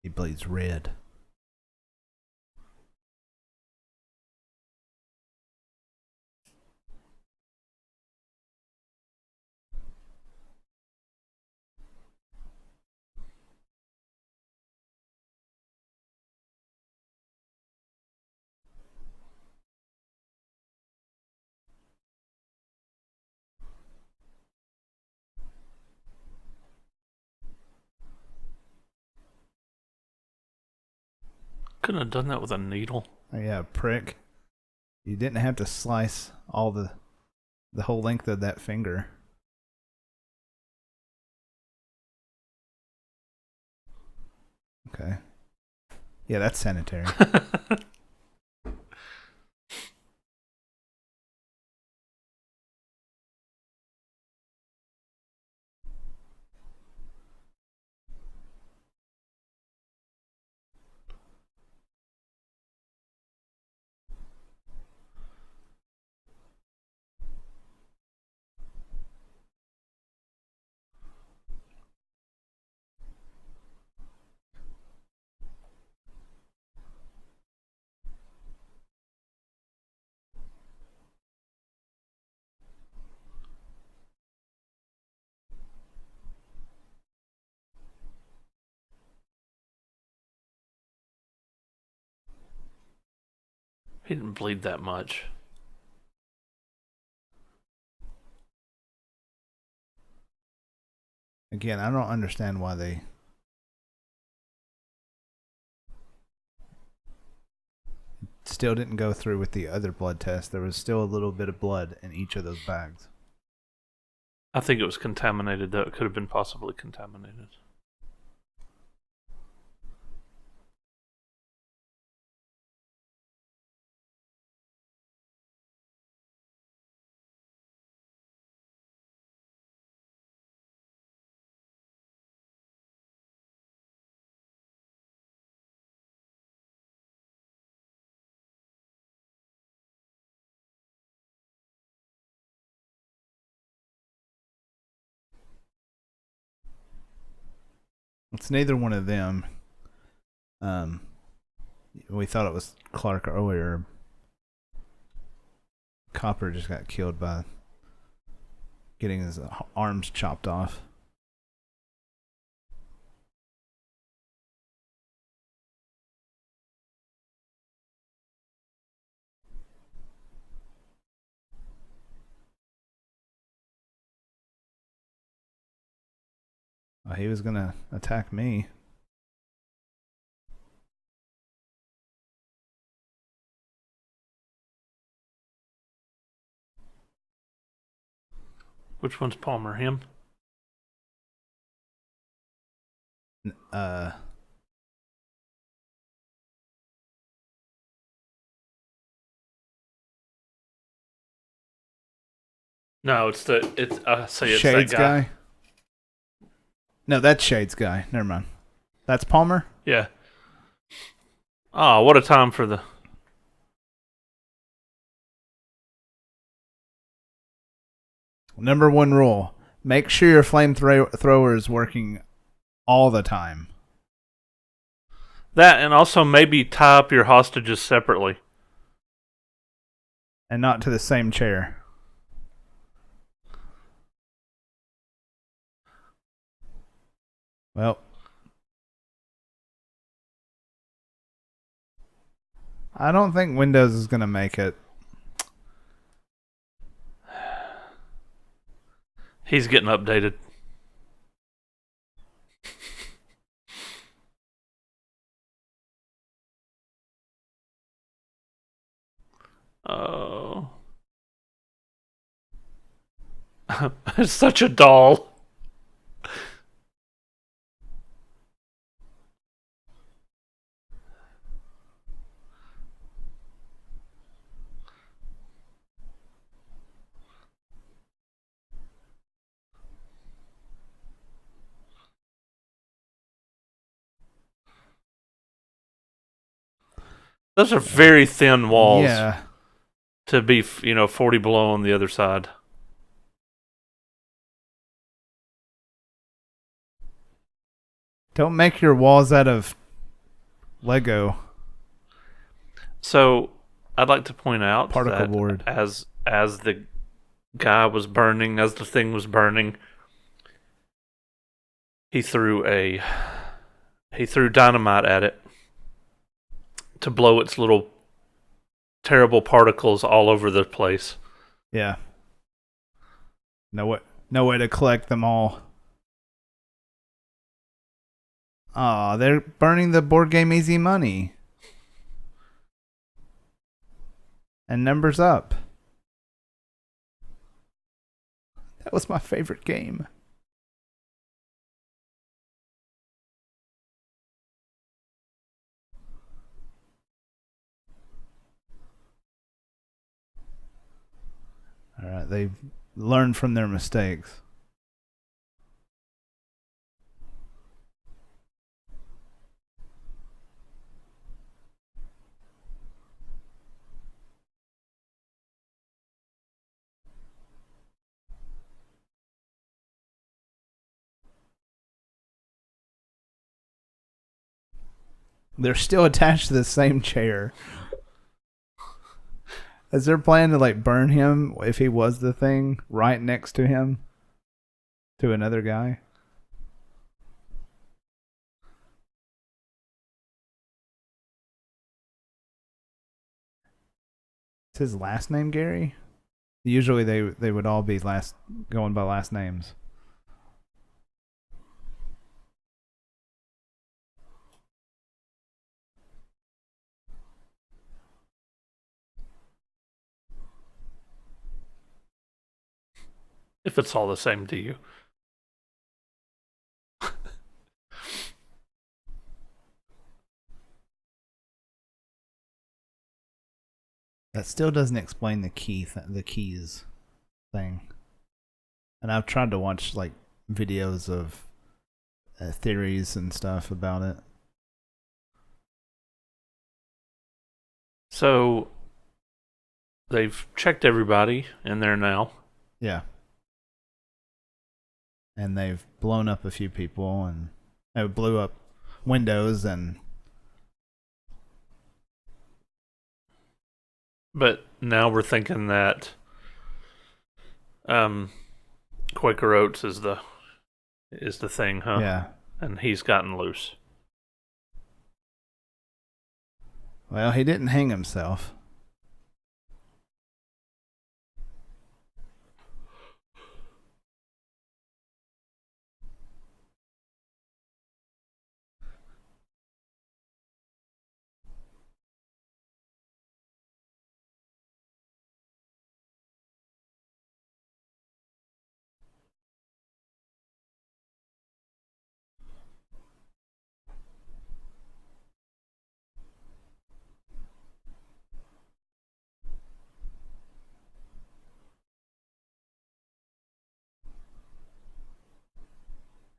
He bleeds red. Couldn't have done that with a needle. Oh, yeah, prick. You didn't have to slice all the whole length of that finger. Okay. Yeah, that's sanitary. He didn't bleed that much. Again, I don't understand why they still didn't go through with the other blood test. There was still a little bit of blood in each of those bags. I think it was contaminated, though. It could have been possibly contaminated. It's neither one of them. We thought it was Clark earlier. Copper just got killed by getting his arms chopped off. He was gonna attack me. Which one's Palmer? Him? No, it's Shades that guy. No, that's Shades guy. Never mind. That's Palmer? Yeah. Oh, what a time for the... Number one rule. Make sure your flamethrower is working all the time. That, and also maybe tie up your hostages separately. And not to the same chair. Well, I don't think Windows is going to make it. He's getting updated. Oh. It's such a doll. Those are very thin walls. Yeah. To be, 40 below on the other side. Don't make your walls out of Lego So I'd like to point out particle that board. as the guy was burning, as the thing was burning, he threw dynamite at it to blow its little terrible particles all over the place. Yeah. No way to collect them all. Aw, they're burning the board game Easy Money. And numbers up. That was my favorite game. All right, they've learned from their mistakes. They're still attached to the same chair. Is there a plan to like burn him if he was the thing right next to him? To another guy? Is his last name Gary? Usually they would all be going by last names. If it's all the same to you. That still doesn't explain the keys thing. And I've tried to watch like videos of theories and stuff about it. So they've checked everybody in there now. Yeah. And they've blown up a few people, and they blew up windows, and But now we're thinking that Quaker Oats is the thing, huh? yeah. And he's gotten loose. Well, he didn't hang himself.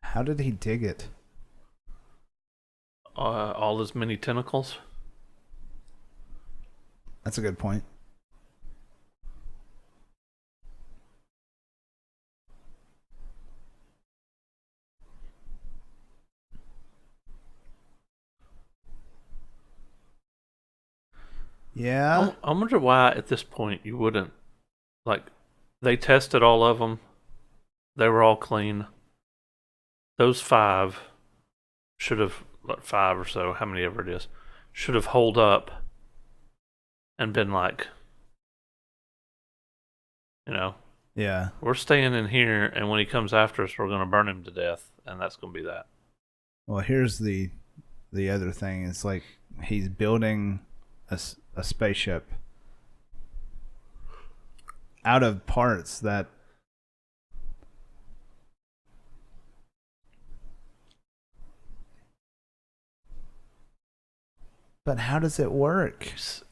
How did he dig it? All his many tentacles. That's a good point. Yeah. I wonder why at this point you wouldn't, like, they tested all of them. They were all clean. Those 5 should have, 5 or so, how many ever it is, should have holed up and been like, Yeah. we're staying in here, and when he comes after us, we're going to burn him to death, and that's going to be that. Well, here's the other thing. It's like he's building a spaceship out of parts that But how does it work? It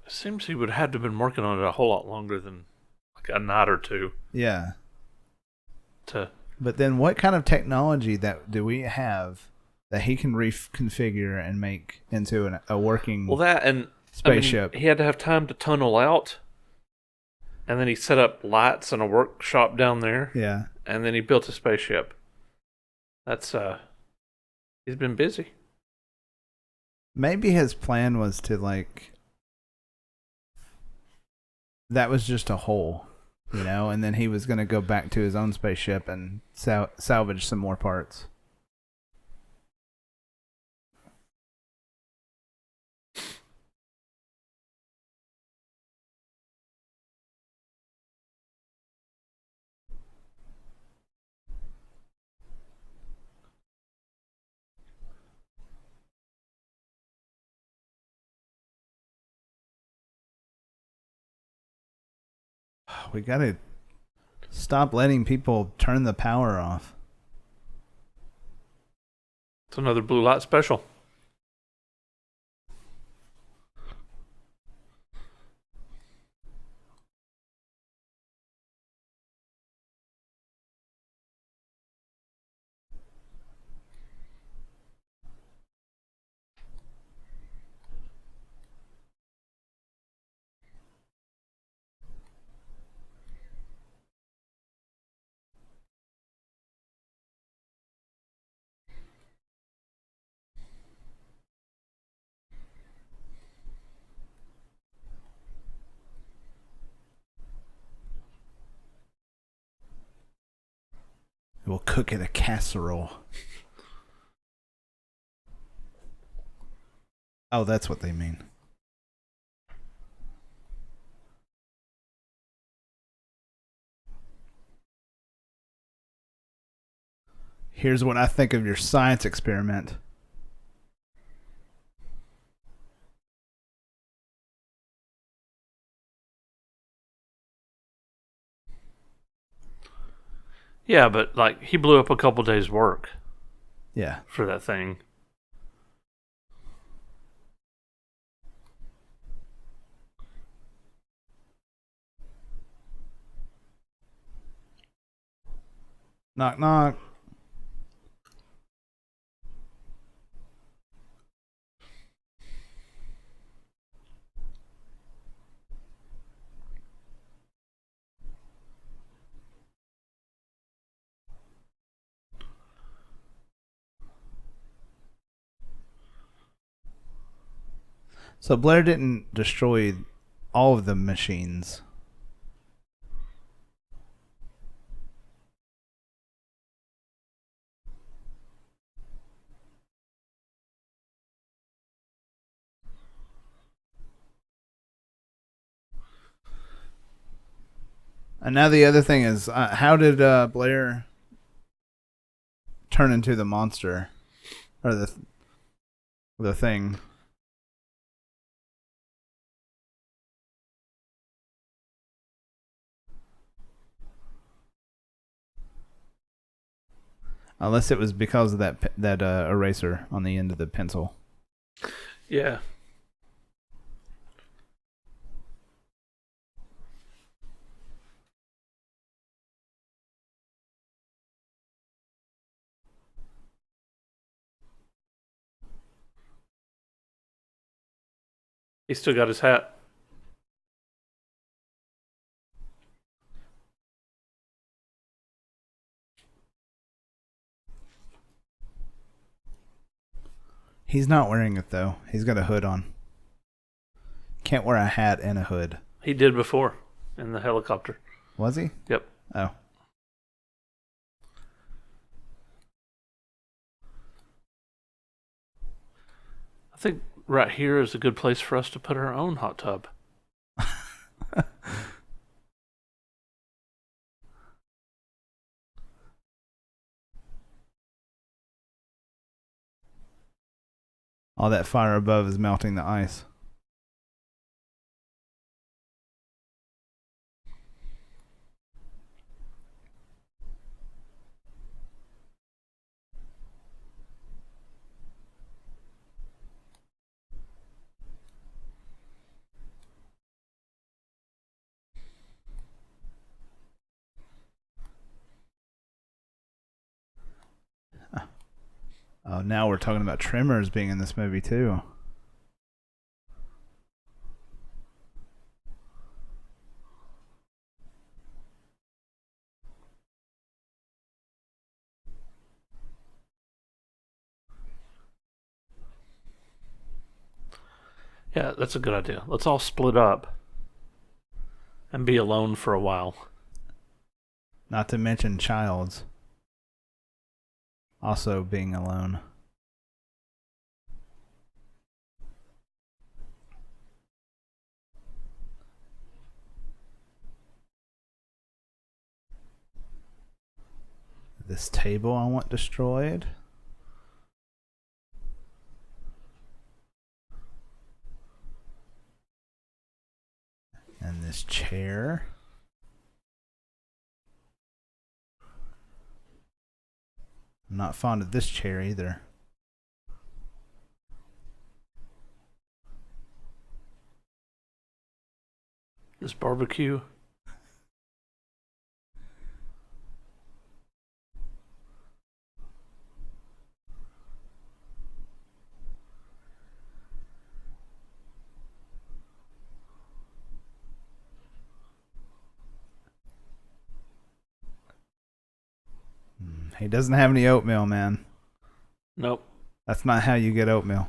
seems he would have had to have been working on it a whole lot longer than like a night or two. Yeah. To But then what kind of technology do we have that he can reconfigure and make into a working spaceship? he had to have time to tunnel out, and then he set up lights in a workshop down there. Yeah. And then he built a spaceship. That's he's been busy. Maybe his plan was to that was just a hole, and then he was going to go back to his own spaceship and salvage some more parts. We got to stop letting people turn the power off. It's another blue light special. We'll cook in a casserole. Oh, that's what they mean. Here's what I think of your science experiment. Yeah, but he blew up a couple days' work. Yeah. For that thing. Knock, knock. So Blair didn't destroy all of the machines. And now the other thing is, how did Blair turn into the monster or the thing? Unless it was because of that eraser on the end of the pencil. Yeah. He still got his hat. He's not wearing it though. He's got a hood on. Can't wear a hat and a hood. He did before in the helicopter. Was he? Yep. Oh. I think right here is a good place for us to put our own hot tub. All that fire above is melting the ice. Oh, now we're talking about Tremors being in this movie too. Yeah, that's a good idea. Let's all split up and be alone for a while. Not to mention Childs also being alone. This table I want destroyed. And this chair. I'm not fond of this chair either. This barbecue. He doesn't have any oatmeal, man. Nope. That's not how you get oatmeal.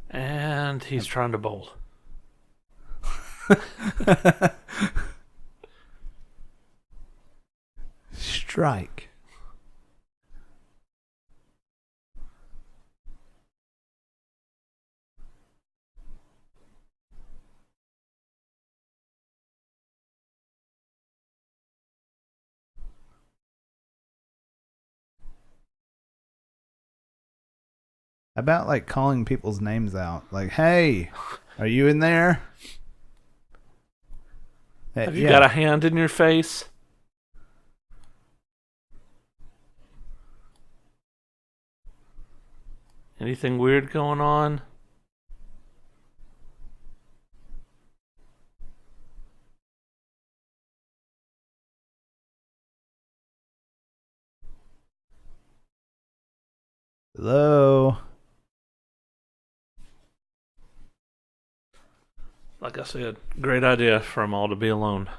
And he's trying to bowl. Strike. How about like calling people's names out? Like, hey, are you in there? Have you got a hand in your face? Anything weird going on? Hello? Like I said, great idea for them all to be alone.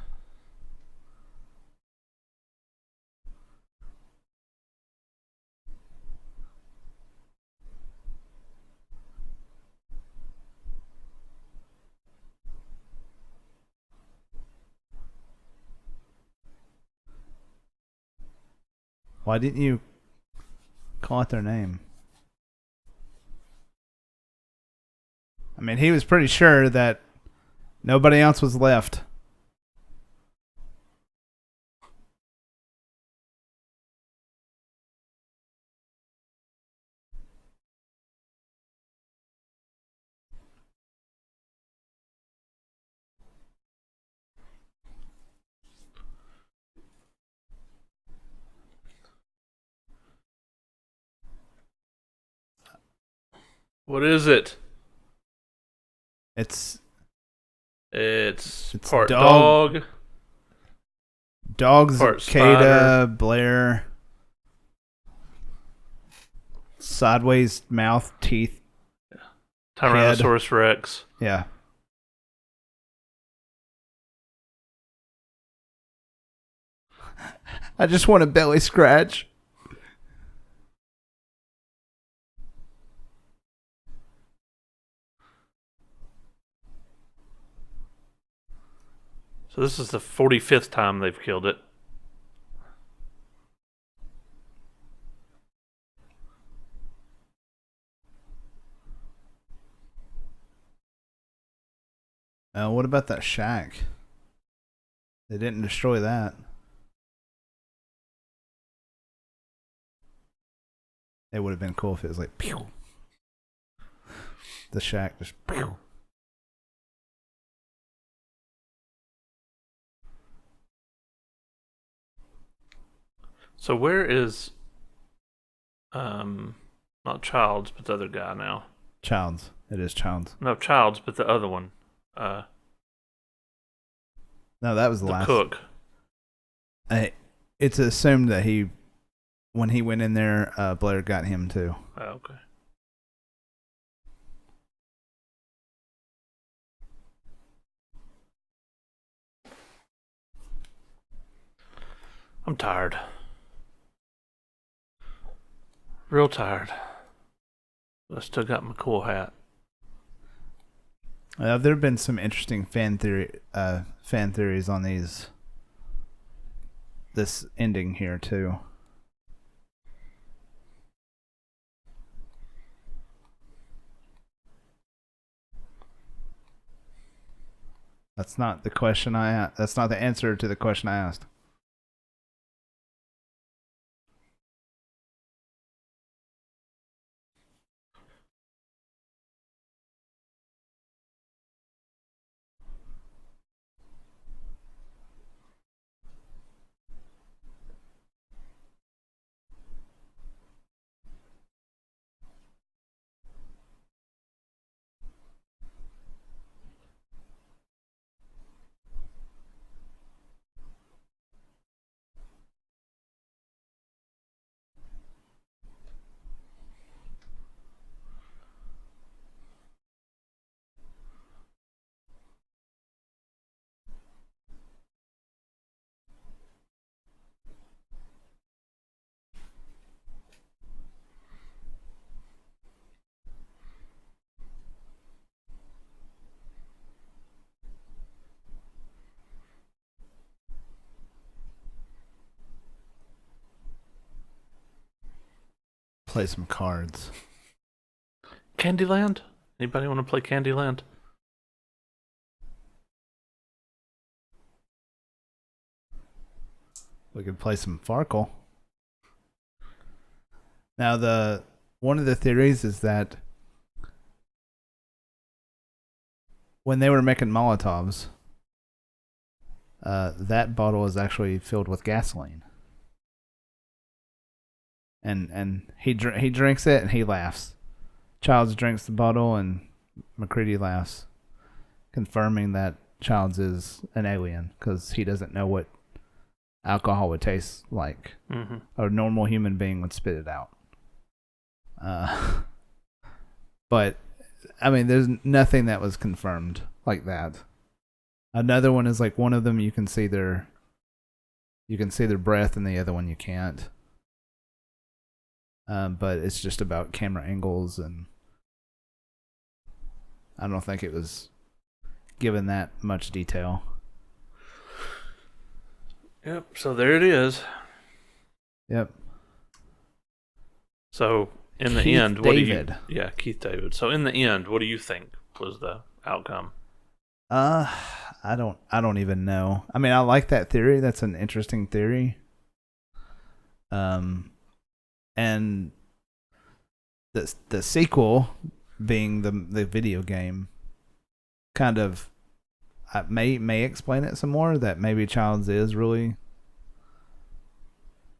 Why didn't you call out their name? I mean, he was pretty sure that nobody else was left. What is it? It's part dog. dog. Dogs, Part Cicada, Blair. Sideways mouth, teeth. Tyrannosaurus Rex. Yeah. I just want a belly scratch. So this is the 45th time they've killed it. What about that shack? They didn't destroy that. It would have been cool if it was like pew. The shack just pew. So where is not Childs, but the other guy now? Childs. It is Childs. No, Childs, but the other one. No, that was the last. Cook. It's assumed that when he went in there, Blair got him too. Oh, okay. I'm tired. Real tired. I still got my cool hat. There have been some interesting fan theories on this ending here too. That's not the question that's not the answer to the question I asked. Play some cards. Candyland? Anybody want to play Candyland? We could play some Farkle. Now, one of the theories is that when they were making Molotovs, that bottle is actually filled with gasoline. And he drinks it and he laughs. Childs drinks the bottle and McCready laughs, confirming that Childs is an alien because he doesn't know what alcohol would taste like. Mm-hmm. A normal human being would spit it out. But I mean, there's nothing that was confirmed like that. Another one is like one of them you can see their breath and the other one you can't. But it's just about camera angles, and I don't think it was given that much detail. Yep, so there it is. Yep. So in the Keith end, David. Keith David. So in the end, what do you think was the outcome? I don't even know. I mean, I like that theory. That's an interesting theory. And the sequel being the video game kind of may explain it some more, that maybe Childs is really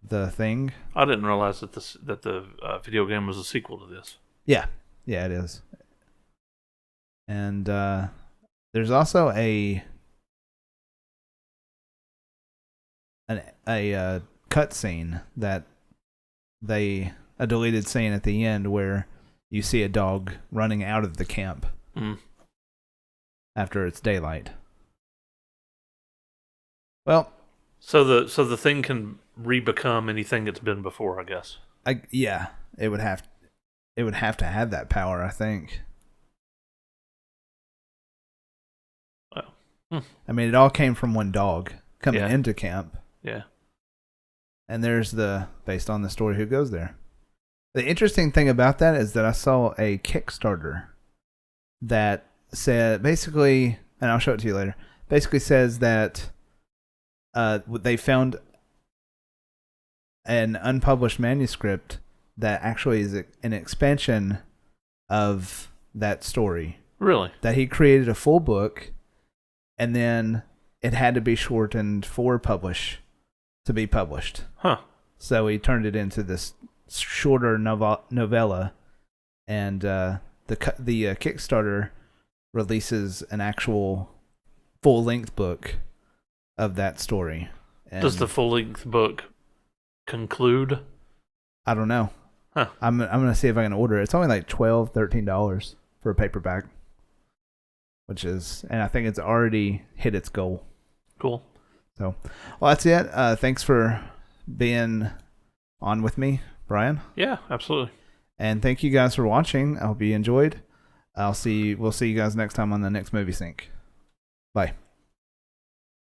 the thing. I didn't realize that the video game was a sequel to this. Yeah, it is. And there's also a cut scene that a deleted scene at the end where you see a dog running out of the camp after it's daylight. Well, so the thing can re-become anything it's been before, I guess. It would have to have that power, I think. Well, I mean, it all came from one dog coming Yeah. into camp. Yeah. And there's based on the story, who goes there. The interesting thing about that is that I saw a Kickstarter that said, basically, and I'll show it to you later, basically says that they found an unpublished manuscript that actually is an expansion of that story. Really? That he created a full book, and then it had to be shortened to be published. Huh. So he turned it into this shorter novella, and the Kickstarter releases an actual full-length book of that story. And does the full-length book conclude? I don't know. Huh. I'm gonna see if I can order it. It's only like $13 for a paperback, and I think it's already hit its goal. Cool. So, well, that's it. Thanks for being on with me, Brian. Yeah, absolutely. And thank you guys for watching. I hope you enjoyed. We'll see you guys next time on the next Movie Sync. Bye.